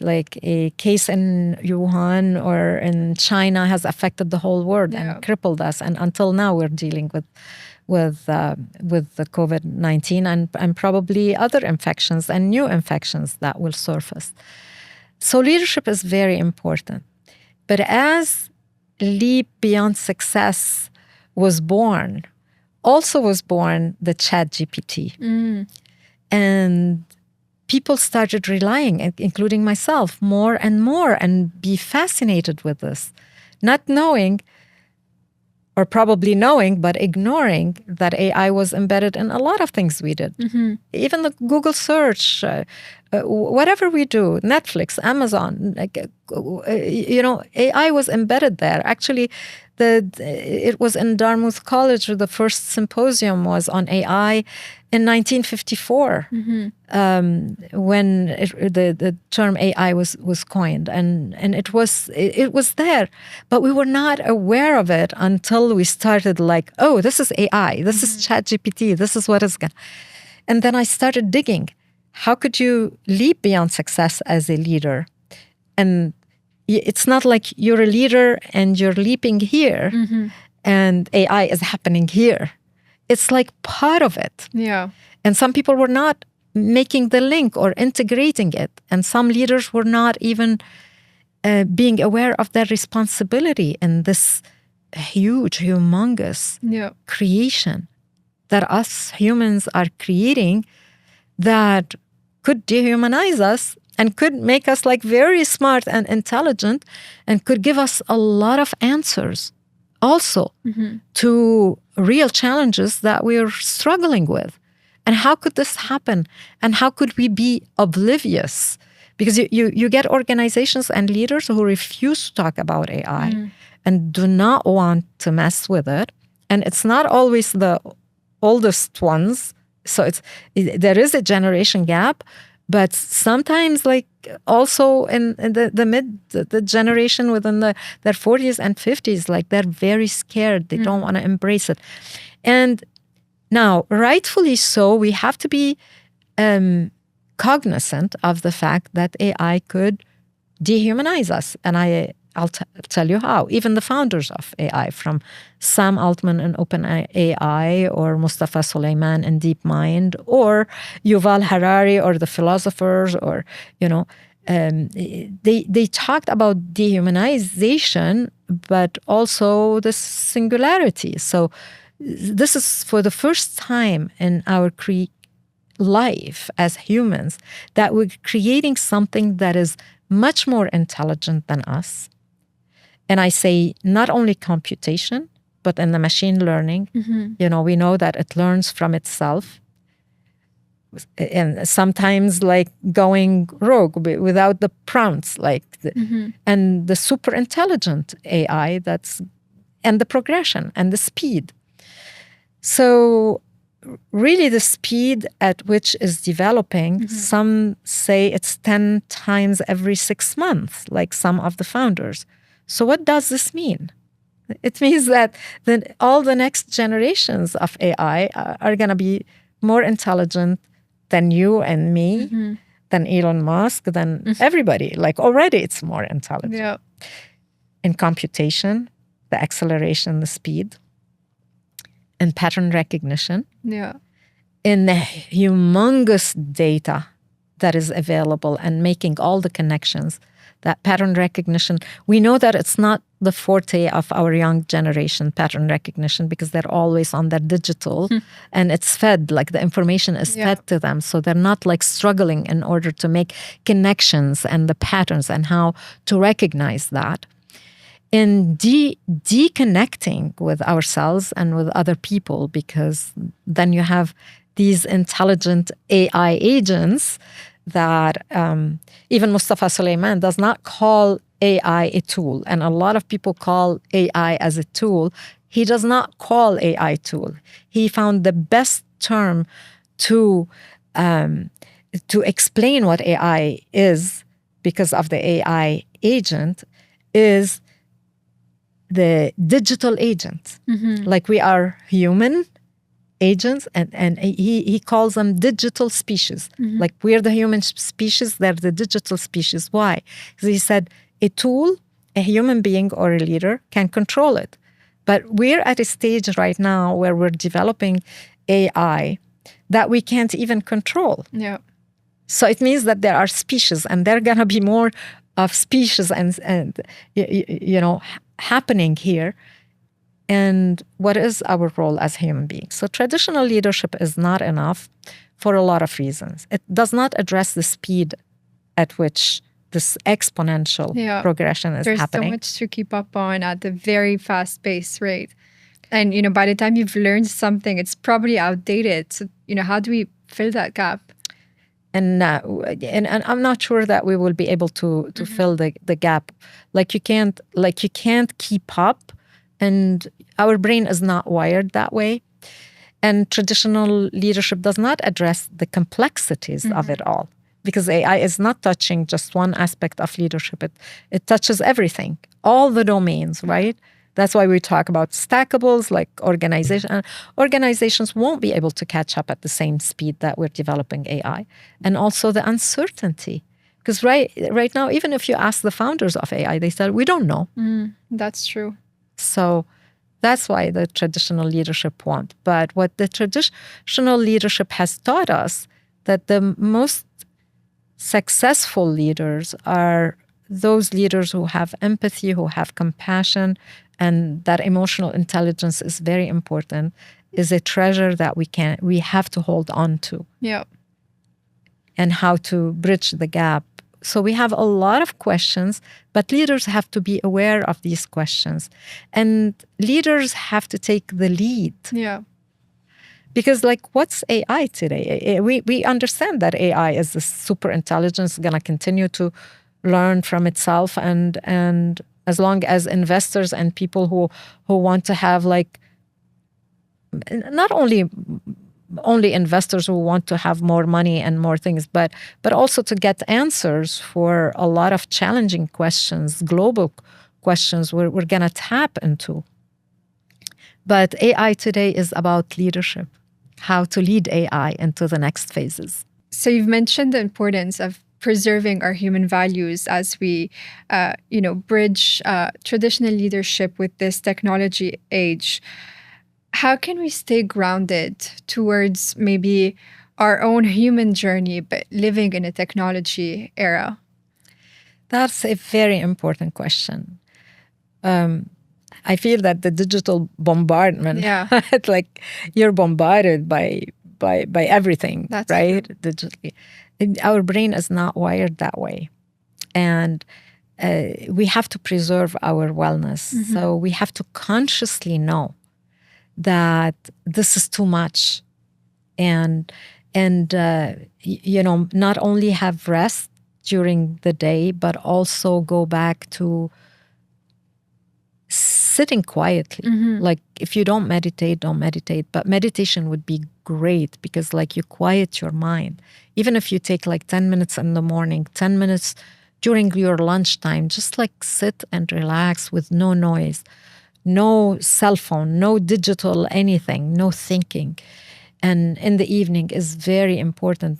Like a case in Wuhan or in China has affected the whole world and crippled us, and until now we're dealing with the COVID-19 and probably other infections and new infections that will surface. So leadership is very important. But as Leap Beyond Success was born, also was born the ChatGPT. And people started relying, including myself, more and more, and be fascinated with this, not knowing, or probably knowing, but ignoring that AI was embedded in a lot of things we did. Even the Google search, whatever we do, Netflix, Amazon, AI was embedded there. Actually, it was in Dartmouth College where the first symposium was on AI in 1954, when the term AI was coined, and it was there, but we were not aware of it until we started like, oh, this is AI, this is ChatGPT, this is what is going. And then I started digging. How could you leap beyond success as a leader? And it's not like you're a leader and you're leaping here and AI is happening here. It's like part of it. Yeah. And some people were not making the link or integrating it. And some leaders were not even being aware of their responsibility in this huge, humongous creation that us humans are creating, that could dehumanize us and could make us like very smart and intelligent and could give us a lot of answers also to real challenges that we're struggling with. And how could this happen? And how could we be oblivious? Because you get organizations and leaders who refuse to talk about AI and do not want to mess with it. And it's not always the oldest ones. So there is a generation gap, but sometimes like also in the generation within their 40s and 50s, like they're very scared. They don't want to embrace it. And now, rightfully so, we have to be cognizant of the fact that AI could dehumanize us. And I'll tell you how. Even the founders of AI, from Sam Altman in OpenAI, or Mustafa Suleyman in DeepMind, or Yuval Harari, or the philosophers, or, they talked about dehumanization, but also the singularity. So this is for the first time in our life as humans that we're creating something that is much more intelligent than us. And I say not only computation, but in the machine learning, we know that it learns from itself. And sometimes like going rogue without the prompts, and the super intelligent AI and the progression and the speed. So really the speed at which is developing, some say it's 10 times every 6 months, like some of the founders. So what does this mean? It means that all the next generations of AI are going to be more intelligent than you and me, than Elon Musk, than everybody. Like already it's more intelligent. Yeah. In computation, the acceleration, the speed, in pattern recognition, in the humongous data that is available and making all the connections. That pattern recognition, we know that it's not the forte of our young generation, pattern recognition, because they're always on their digital and it's fed, like the information is fed to them. So they're not like struggling in order to make connections and the patterns and how to recognize that. In deconnecting with ourselves and with other people, because then you have these intelligent AI agents that even Mustafa Suleyman does not call AI a tool. And a lot of people call AI as a tool. He does not call AI tool. He found the best term to explain what AI is, because of the AI agent, is the digital agent. Like we are human agents, and he calls them digital species. Like we're the human species, they're the digital species. Why? Because he said a tool, a human being or a leader can control it. But we're at a stage right now where we're developing AI that we can't even control. Yeah. So it means that there are species, and there are going to be more of species and happening here. And what is our role as human beings? So traditional leadership is not enough for a lot of reasons. It does not address the speed at which this exponential progression is happening. There's so much to keep up on at the very fast pace rate. And, by the time you've learned something, it's probably outdated. So, how do we fill that gap? And I'm not sure that we will be able to fill the gap. Like you can't keep up. And our brain is not wired that way. And traditional leadership does not address the complexities of it all, because AI is not touching just one aspect of leadership. It touches everything, all the domains, right? That's why we talk about stackables, like organizations won't be able to catch up at the same speed that we're developing AI. And also the uncertainty. Because right now, even if you ask the founders of AI, they said, we don't know. That's true. So that's why the traditional leadership won't. But what the traditional leadership has taught us, that the most successful leaders are those leaders who have empathy, who have compassion, and that emotional intelligence is very important, is a treasure that we have to hold on to. Yeah. And how to bridge the gap So we have a lot of questions, but leaders have to be aware of these questions. And leaders have to take the lead. Yeah. Because like, what's AI today? We understand that AI is this super intelligence, going to continue to learn from itself. And as long as investors and people who want to have like, not only investors who want to have more money and more things, but also to get answers for a lot of challenging questions, global questions we're going to tap into. But AI today is about leadership, how to lead AI into the next phases. So you've mentioned the importance of preserving our human values as we, bridge traditional leadership with this technology age. How can we stay grounded towards maybe our own human journey, but living in a technology era? That's a very important question. I feel that the digital bombardment, it's like you're bombarded by everything, That's right? true. Digitally. Our brain is not wired that way. And we have to preserve our wellness. Mm-hmm. So we have to consciously know that this is too much. And not only have rest during the day, but also go back to sitting quietly. Mm-hmm. Like if you don't meditate, don't meditate. But meditation would be great because like you quiet your mind. Even if you take like 10 minutes in the morning, 10 minutes during your lunchtime, just like sit and relax with no noise, no cell phone, no digital anything, no thinking. And in the evening is very important,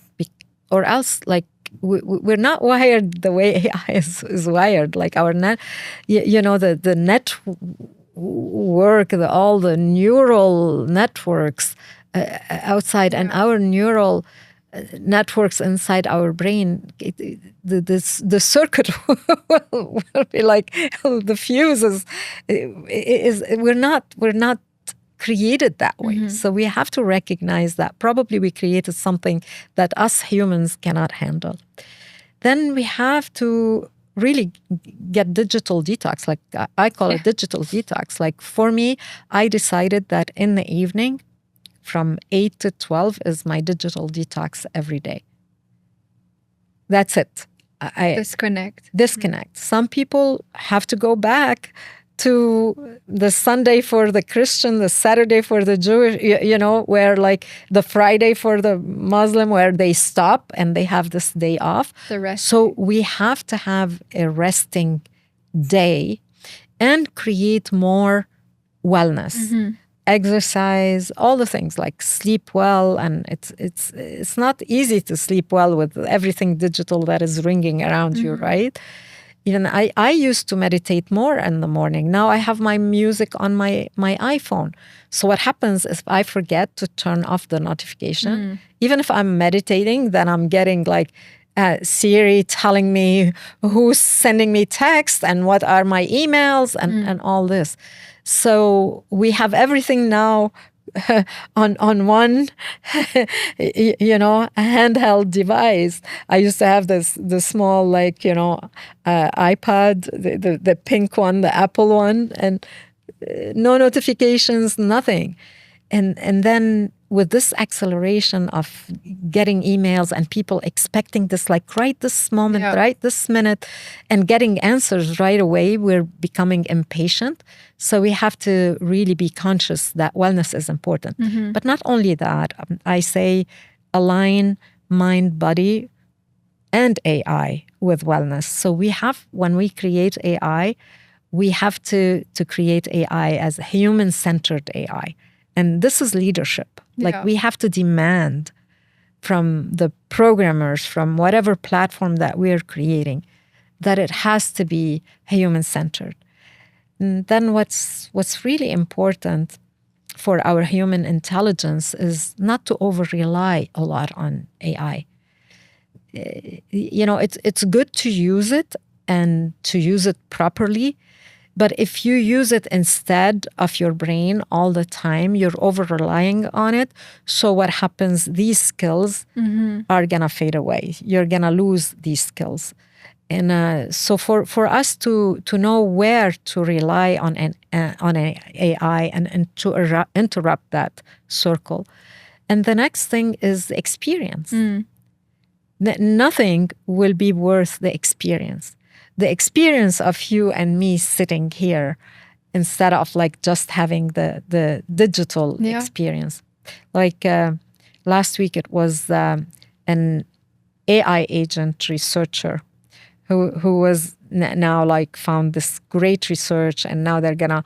or else like we're not wired the way AI is wired. Like our net, the network, all the neural networks outside, and our neural networks inside our brain, the circuit will be like the fuses. We're not created that way. Mm-hmm. So we have to recognize that probably we created something that us humans cannot handle. Then we have to really get digital detox. Like I call it digital detox. Like for me, I decided that in the evening from 8 to 12 is my digital detox every day. That's it. I disconnect. Some people have to go back to the Sunday for the Christian, the Saturday for the Jewish, where like the Friday for the Muslim, where they stop and they have this day off. The rest. So we have to have a resting day and create more wellness. Mm-hmm. Exercise, all the things, like sleep well. And it's not easy to sleep well with everything digital that is ringing around you, right? Even I used to meditate more in the morning. Now I have my music on my iPhone. So what happens is I forget to turn off the notification. Even if I'm meditating, then I'm getting like Siri telling me who's sending me text and what are my emails and all this. So we have everything now on one, handheld device. I used to have the small, iPad, the pink one, the Apple one, and no notifications, nothing. And then with this acceleration of getting emails and people expecting this, like right this moment, right this minute, and getting answers right away, we're becoming impatient. So we have to really be conscious that wellness is important. But not only that, I say align mind, body, and AI with wellness. So when we create AI, we have to create AI as a human-centered AI. And this is leadership. Like we have to demand from the programmers, from whatever platform that we're creating, that it has to be human-centered. And then what's really important for our human intelligence is not to over-rely a lot on AI. It's good to use it and to use it properly. But if you use it instead of your brain all the time, you're over-relying on it. So what happens, these skills are going to fade away. You're going to lose these skills. And so for us to know where to rely on an AI and to interrupt that circle. And the next thing is experience. Nothing will be worth the experience. The experience of you and me sitting here instead of like just having the digital experience. Like last week, it was an AI agent researcher who was now like found this great research, and now they're gonna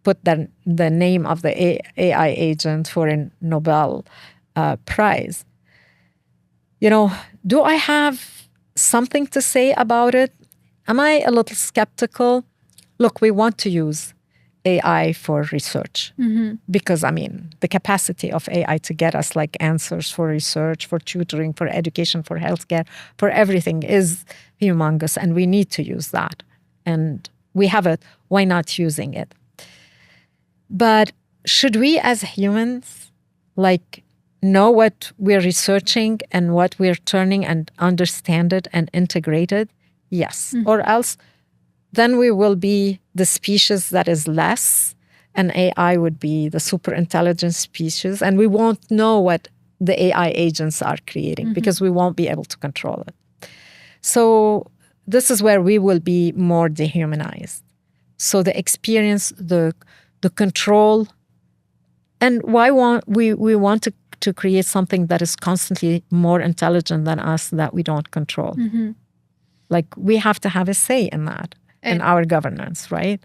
put the name of the AI agent for a Nobel Prize. You know, do I have something to say about it? Am I a little skeptical? Look, we want to use AI for research because, I mean, the capacity of AI to get us like answers for research, for tutoring, for education, for healthcare, for everything is humongous, and we need to use that. And we have it. Why not using it? But should we as humans like know what we're researching and what we're turning and understand it and integrate it? Yes. Or else then we will be the species that is less, and AI would be the super intelligent species, and we won't know what the AI agents are creating because we won't be able to control it. So this is where we will be more dehumanized. So the experience, the control, and why we want to create something that is constantly more intelligent than us that we don't control. Like we have to have a say in that, in our governance, right?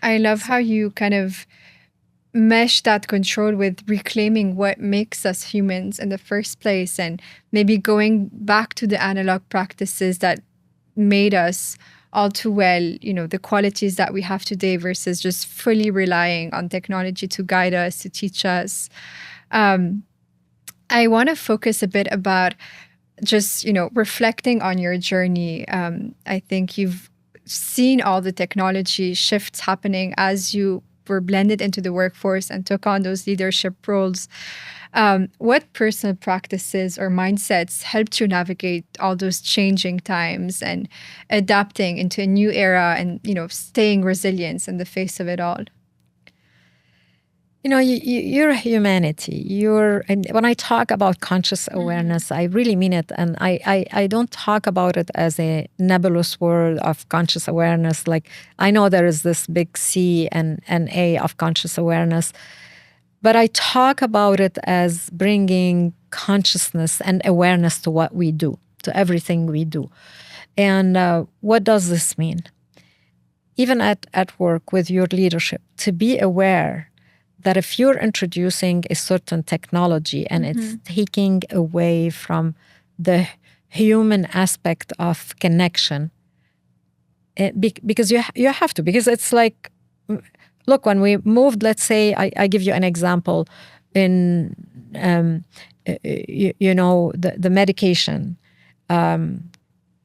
I love how you kind of mesh that control with reclaiming what makes us humans in the first place, and maybe going back to the analog practices that made us all too well, you know, the qualities that we have today versus just fully relying on technology to guide us, to teach us. I want to focus a bit about just, you know, reflecting on your journey. I think you've seen all the technology shifts happening as you were blended into the workforce and took on those leadership roles. What personal practices or mindsets helped you navigate all those changing times and adapting into a new era and, you know, staying resilient in the face of it all? You know, you're a humanity. And when I talk about conscious awareness, I really mean it. And I don't talk about it as a nebulous word of conscious awareness. Like, I know there is this big C and A of conscious awareness, but I talk about it as bringing consciousness and awareness to what we do, to everything we do. And what does this mean? Even at work with your leadership, to be aware that if you're introducing a certain technology and it's taking away from the human aspect of connection, because you have to, because it's like, look, when we moved, let's say, I give you an example in, you know, the medication, the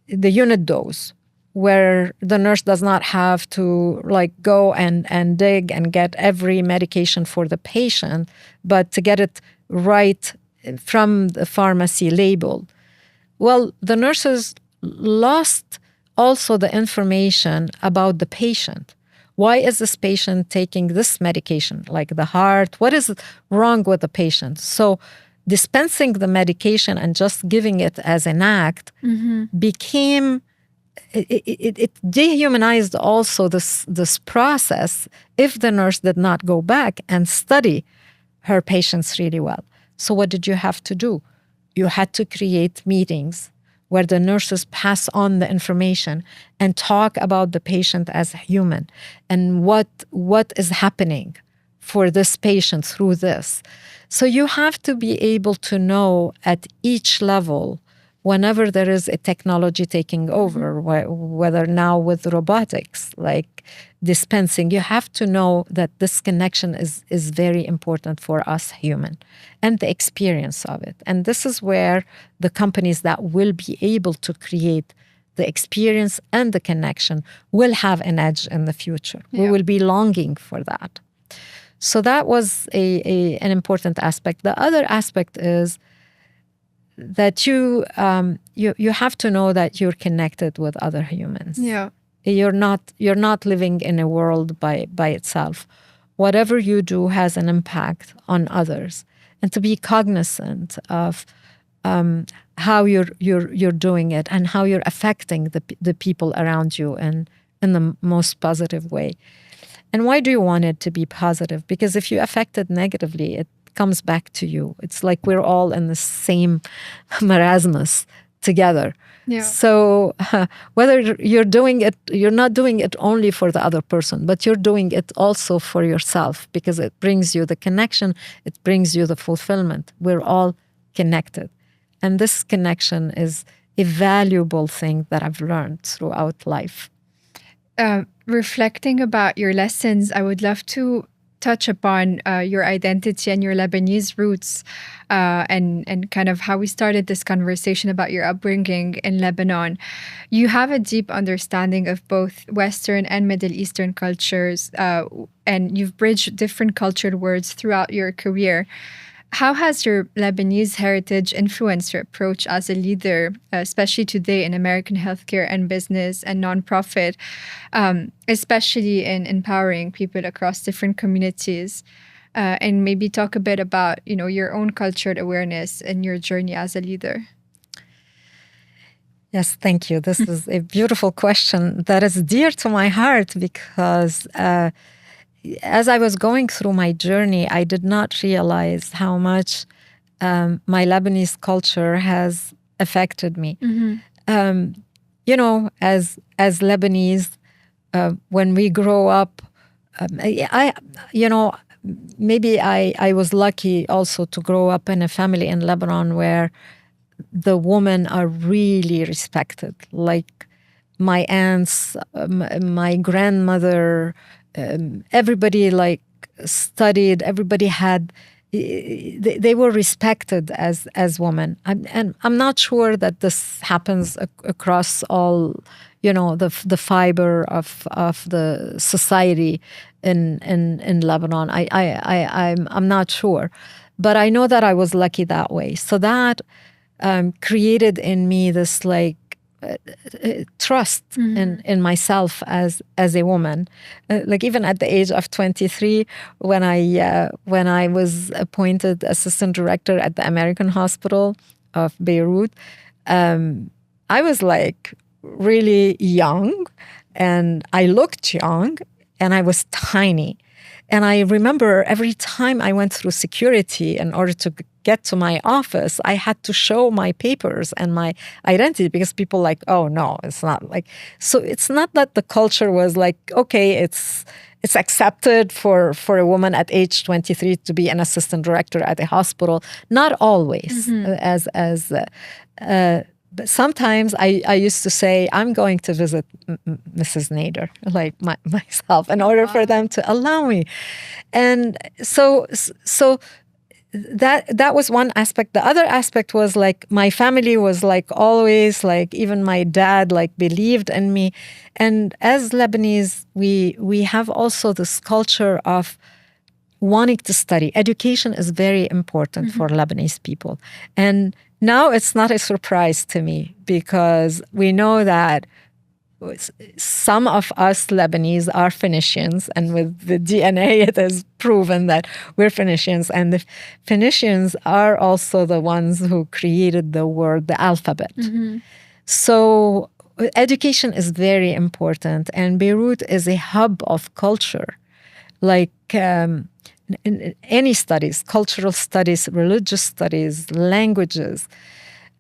unit dose, where the nurse does not have to like go and dig and get every medication for the patient, but to get it right from the pharmacy label. Well, the nurses lost also the information about the patient. Why is this patient taking this medication, like the heart? What is wrong with the patient? So dispensing the medication and just giving it as an act became... It dehumanized also this process if the nurse did not go back and study her patients really well. So what did you have to do? You had to create meetings where the nurses pass on the information and talk about the patient as a human and what is happening for this patient through this. So you have to be able to know at each level, whenever there is a technology taking over, whether now with robotics, like dispensing, you have to know that this connection is very important for us human and the experience of it. And this is where the companies that will be able to create the experience and the connection will have an edge in the future. Yeah. We will be longing for that. So that was an important aspect. The other aspect is that you have to know that you're connected with other humans. Yeah. You're not living in a world by itself. Whatever you do has an impact on others, and to be cognizant of how you're doing it and how you're affecting the people around you in the most positive way. And why do you want it to be positive? Because if you affect it negatively, it comes back to you. It's like we're all in the same marasmus together. Yeah. So whether you're not doing it only for the other person, but you're doing it also for yourself, because it brings you the connection, it brings you the fulfillment. We're all connected. And this connection is a valuable thing that I've learned throughout life. Reflecting about your lessons, I would love to touch upon your identity and your Lebanese roots, and kind of how we started this conversation about your upbringing in Lebanon. You have a deep understanding of both Western and Middle Eastern cultures, and you've bridged different cultural words throughout your career. How has your Lebanese heritage influenced your approach as a leader, especially today in American healthcare and business and nonprofit, especially in empowering people across different communities? And maybe talk a bit about, your own cultural awareness and your journey as a leader. Yes, thank you. This is a beautiful question that is dear to my heart, because as I was going through my journey, I did not realize how much my Lebanese culture has affected me. As Lebanese, when we grow up, maybe I was lucky also to grow up in a family in Lebanon where the women are really respected. Like my aunts, my grandmother, everybody studied. Everybody had. They were respected as women, and I'm not sure that this happens across all, the fiber of the society in Lebanon. I'm not sure, but I know that I was lucky that way. So that created in me this trust in myself as a woman. Even at the age of 23, when I was appointed assistant director at the American Hospital of Beirut, I was really young, and I looked young, and I was tiny. And I remember every time I went through security in order to get to my office, I had to show my papers and my identity, because people oh, no, it's not so it's not that the culture was okay, it's accepted for a woman at age 23 to be an assistant director at a hospital. Not always. But sometimes I used to say, I'm going to visit Mrs. Nader, myself, in order for them to allow me. And so that was one aspect. The other aspect was my family was always even my dad believed in me. And as Lebanese, we have also this culture of wanting to study. Education is very important for Lebanese people. And now it's not a surprise to me, because we know that some of us Lebanese are Phoenicians, and with the DNA it is proven that we're Phoenicians. And the Phoenicians are also the ones who created the word, the alphabet. So education is very important, and Beirut is a hub of culture. In any studies, cultural studies, religious studies, languages.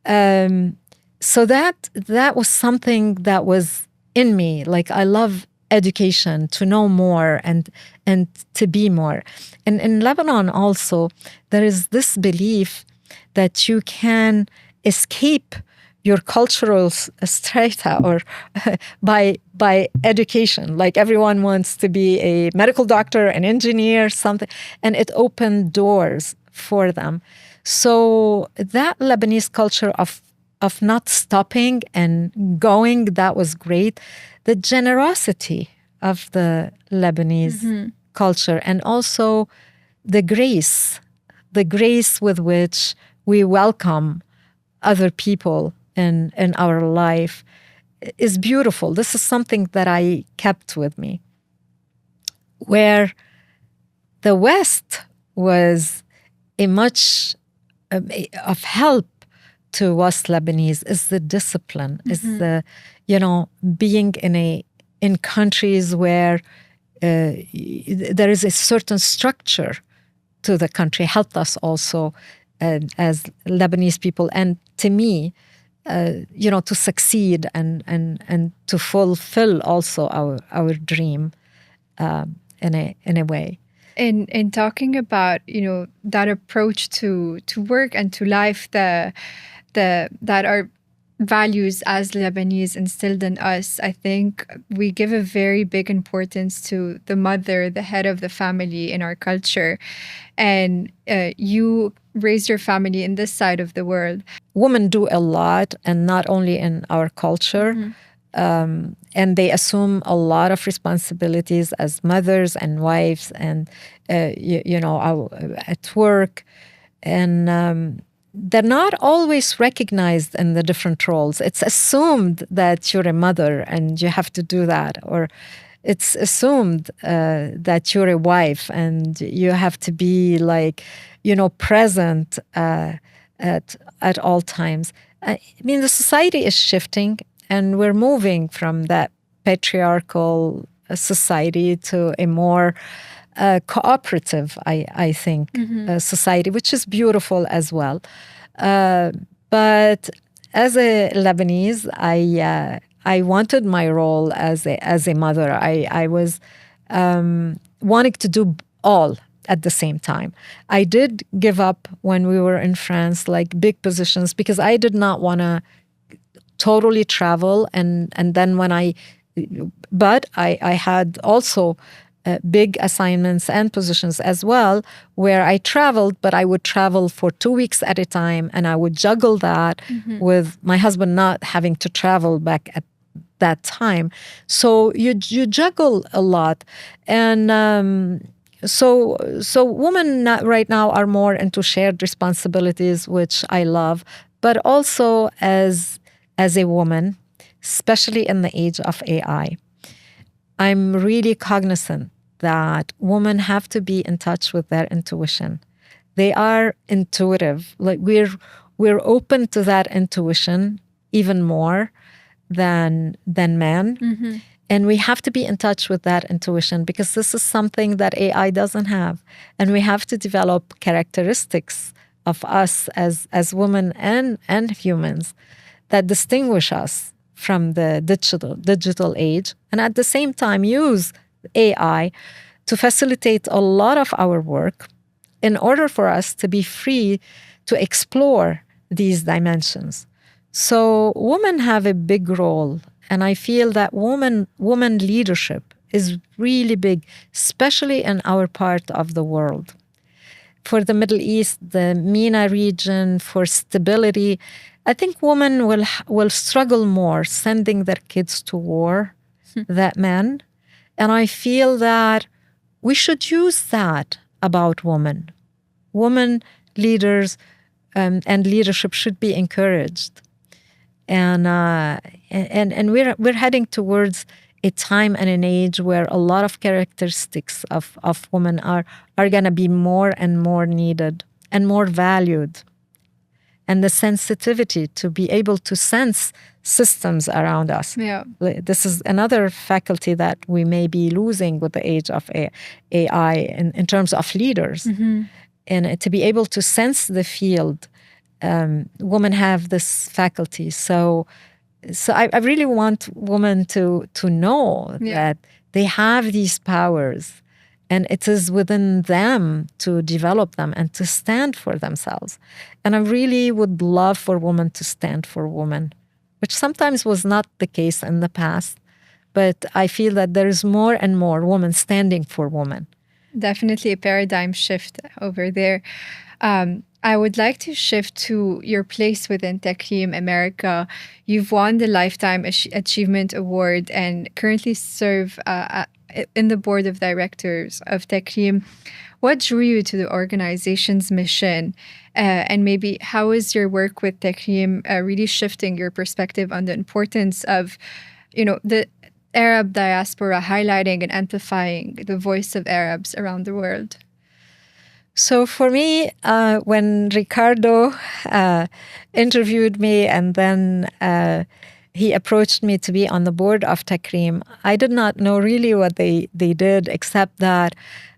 So that was something that was in me. I love education, to know more and to be more. And in Lebanon also, there is this belief that you can escape your cultural strata or by education. Everyone wants to be a medical doctor, an engineer, something, and it opened doors for them. So that Lebanese culture of not stopping and going, that was great. The generosity of the Lebanese culture, and also the grace with which we welcome other people in our life is beautiful. This is something that I kept with me. Where the West was a much of help to us Lebanese is the discipline, is the, being in countries where there is a certain structure to the country helped us also as Lebanese people, and to me, to succeed and to fulfill also our dream in a way. In talking about that approach to work and to life, that our values as Lebanese instilled in us, I think we give a very big importance to the mother, the head of the family in our culture. And you raised your family in this side of the world. Women do a lot, and not only in our culture. And they assume a lot of responsibilities as mothers and wives, and at work, and they're not always recognized in the different roles. It's assumed that you're a mother and you have to do that, or it's assumed that you're a wife and you have to be present at all times. I mean, the society is shifting. And we're moving from that patriarchal society to a more cooperative, I think, society, which is beautiful as well. But as a Lebanese, I wanted my role as a mother. I was wanting to do all at the same time. I did give up when we were in France, big positions, because I did not want to totally travel, and then but I had also big assignments and positions as well, where I traveled, but I would travel for 2 weeks at a time, and I would juggle that with my husband not having to travel back at that time. So you juggle a lot, and so women right now are more into shared responsibilities, which I love, but also as a woman, especially in the age of AI, I'm really cognizant that women have to be in touch with their intuition. They are intuitive. We're open to that intuition even more than men. And we have to be in touch with that intuition, because this is something that AI doesn't have. And we have to develop characteristics of us as women and humans that distinguish us from the digital age, and at the same time use AI to facilitate a lot of our work in order for us to be free to explore these dimensions. So women have a big role, and I feel that woman leadership is really big, especially in our part of the world. For the Middle East, the MENA region, for stability, I think women will struggle more sending their kids to war than men. And I feel that we should use that about women. Women leaders and leadership should be encouraged. And we're heading towards a time and an age where a lot of characteristics of women are going to be more and more needed and more valued. And the sensitivity to be able to sense systems around us. Yeah. This is another faculty that we may be losing with the age of AI in terms of leaders. And to be able to sense the field, women have this faculty. So I really want women to know that they have these powers, and it is within them to develop them and to stand for themselves. And I really would love for women to stand for women, which sometimes was not the case in the past. But I feel that there is more and more women standing for women. Definitely a paradigm shift over there. I would like to shift to your place within Taklim America. You've won the Lifetime Achievement Award and currently serve in the board of directors of Takrim. What drew you to the organization's mission? And maybe how is your work with Takrim really shifting your perspective on the importance of, the Arab diaspora, highlighting and amplifying the voice of Arabs around the world? So for me, when Ricardo interviewed me and then he approached me to be on the board of Takrim, I did not know really what they did, except that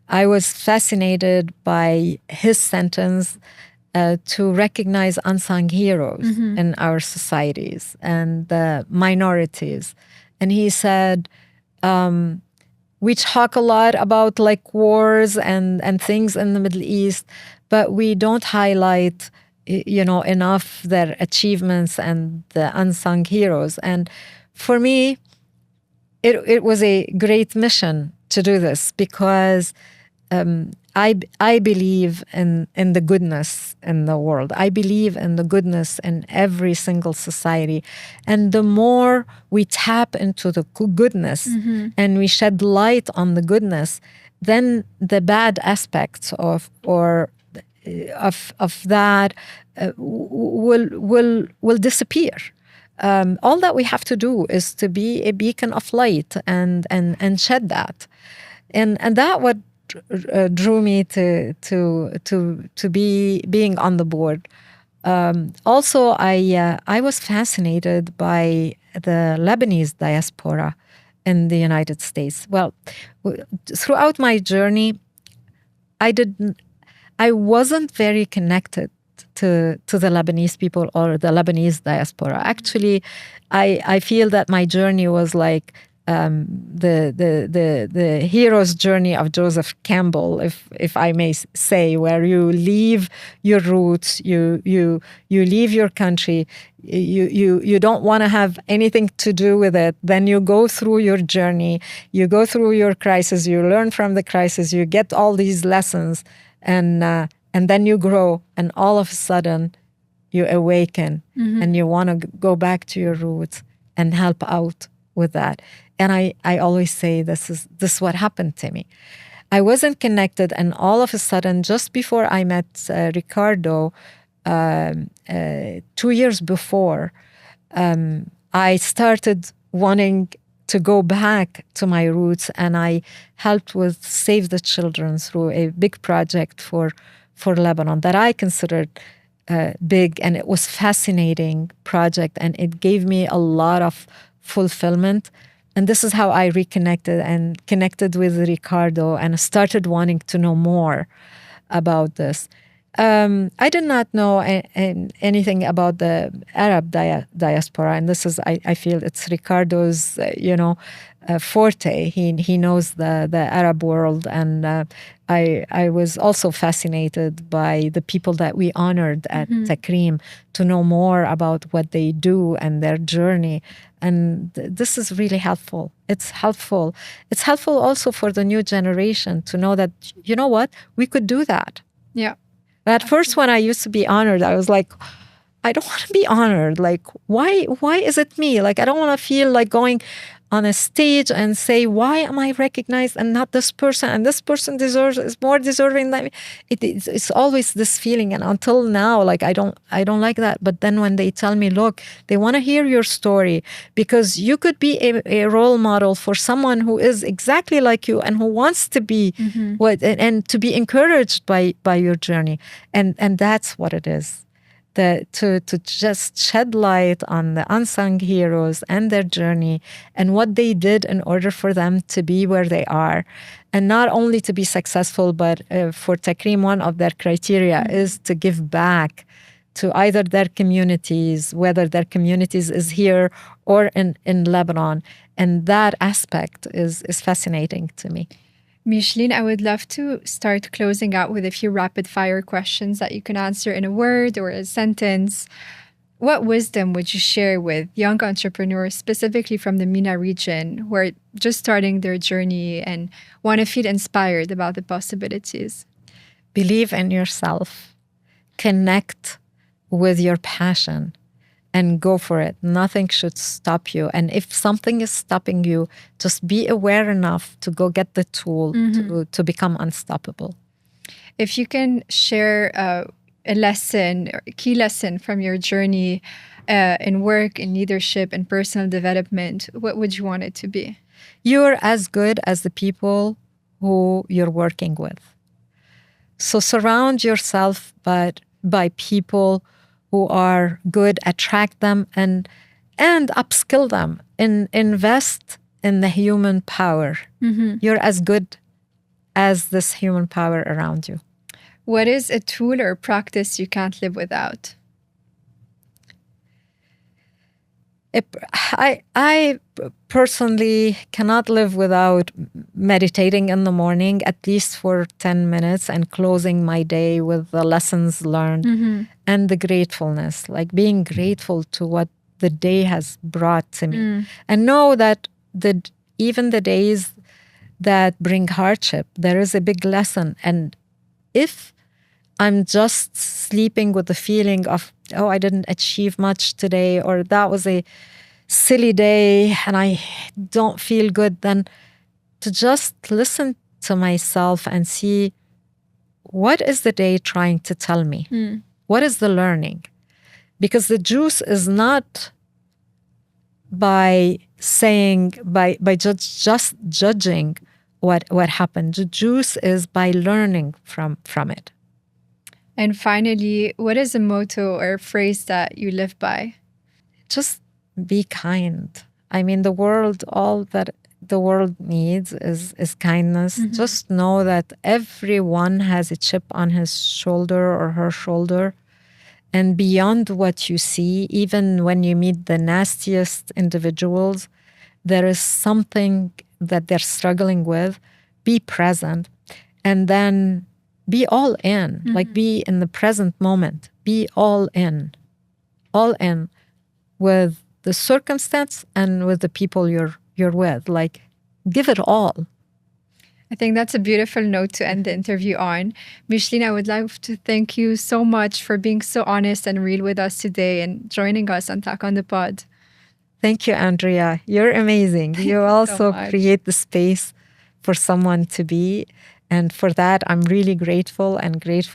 I was fascinated by his sentence to recognize unsung heroes in our societies and the minorities. And he said, we talk a lot about like wars and things in the Middle East, but we don't highlight, enough their achievements and the unsung heroes. And for me, it was a great mission to do this because I believe in the goodness in the world. I believe in the goodness in every single society. And the more we tap into the goodness and we shed light on the goodness, then the bad aspects of that will disappear. All that we have to do is to be a beacon of light and shed that. And that what drew me to being on the board. Also, I was fascinated by the Lebanese diaspora in the United States. Well, throughout my journey, I wasn't very connected to the Lebanese people or the Lebanese diaspora. Actually, I feel that my journey was like the hero's journey of Joseph Campbell, if I may say, where you leave your roots, you leave your country, you don't want to have anything to do with it. Then you go through your journey, you go through your crisis, you learn from the crisis, you get all these lessons, and then you grow, and all of a sudden you awaken and you want to go back to your roots and help out with that. And I always say this is what happened to me. I wasn't connected, and all of a sudden, just before I met Ricardo, 2 years before, I started wanting to go back to my roots, and I helped with Save the Children through a big project for Lebanon that I considered big, and it was fascinating project, and it gave me a lot of fulfillment. And this is how I reconnected and connected with Ricardo and started wanting to know more about this. I did not know anything about the Arab diaspora, and this is, I feel, it's Ricardo's, forte. He knows the Arab world, and I was also fascinated by the people that we honored at Takrim to know more about what they do and their journey. And this is really helpful. It's helpful. It's helpful also for the new generation to know that, you know what, we could do that. Yeah. At first, when I used to be honored, I was like, I don't want to be honored. Like, why is it me? Like, I don't want to feel like going on a stage and say, why am I recognized and not this person? And this person is more deserving than me. It's always this feeling. And until now, like, I don't like that. But then when they tell me, look, they want to hear your story because you could be a role model for someone who is exactly like you and who wants to be and to be encouraged by your journey. And that's what it is. To just shed light on the unsung heroes and their journey and what they did in order for them to be where they are. And not only to be successful, but for Takrim, one of their criteria is to give back to either their communities, whether their communities is here or in Lebanon. And that aspect is fascinating to me. Micheline, I would love to start closing out with a few rapid fire questions that you can answer in a word or a sentence. What wisdom would you share with young entrepreneurs, specifically from the MENA region, who are just starting their journey and want to feel inspired about the possibilities? Believe in yourself. Connect with your passion and go for it. Nothing should stop you. And if something is stopping you, just be aware enough to go get the tool to become unstoppable. If you can share a lesson, or a key lesson from your journey in work, in leadership, in personal development, what would you want it to be? You're as good as the people who you're working with. So surround yourself by people who are good, attract them and upskill them, and invest in the human power. You're as good as this human power around you. What is a tool or practice you can't live without? I personally cannot live without meditating in the morning, at least for 10 minutes, and closing my day with the lessons learned and the gratefulness, like being grateful to what the day has brought to me. And know that even the days that bring hardship, there is a big lesson. And if I'm just sleeping with the feeling of, oh, I didn't achieve much today, or that was a silly day and I don't feel good, then to just listen to myself and see, what is the day trying to tell me? What is the learning? Because the juice is not by just judging what happened. The juice is by learning from it. And finally, what is a motto or a phrase that you live by? Just be kind. I mean, all that the world needs is kindness. Just know that everyone has a chip on his shoulder or her shoulder. And beyond what you see, even when you meet the nastiest individuals, there is something that they're struggling with. Be present. And then be all in, like be in the present moment. Be all in with the circumstance and with the people you're with. Like, give it all. I think that's a beautiful note to end the interview on. Micheline, I would like to thank you so much for being so honest and real with us today and joining us on Talk on the Pod. Thank you, Andrea. You're amazing. You also create the space for someone to be. And for that, I'm really grateful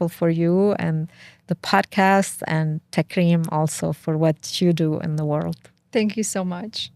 for you and the podcast, and Takreem also for what you do in the world. Thank you so much.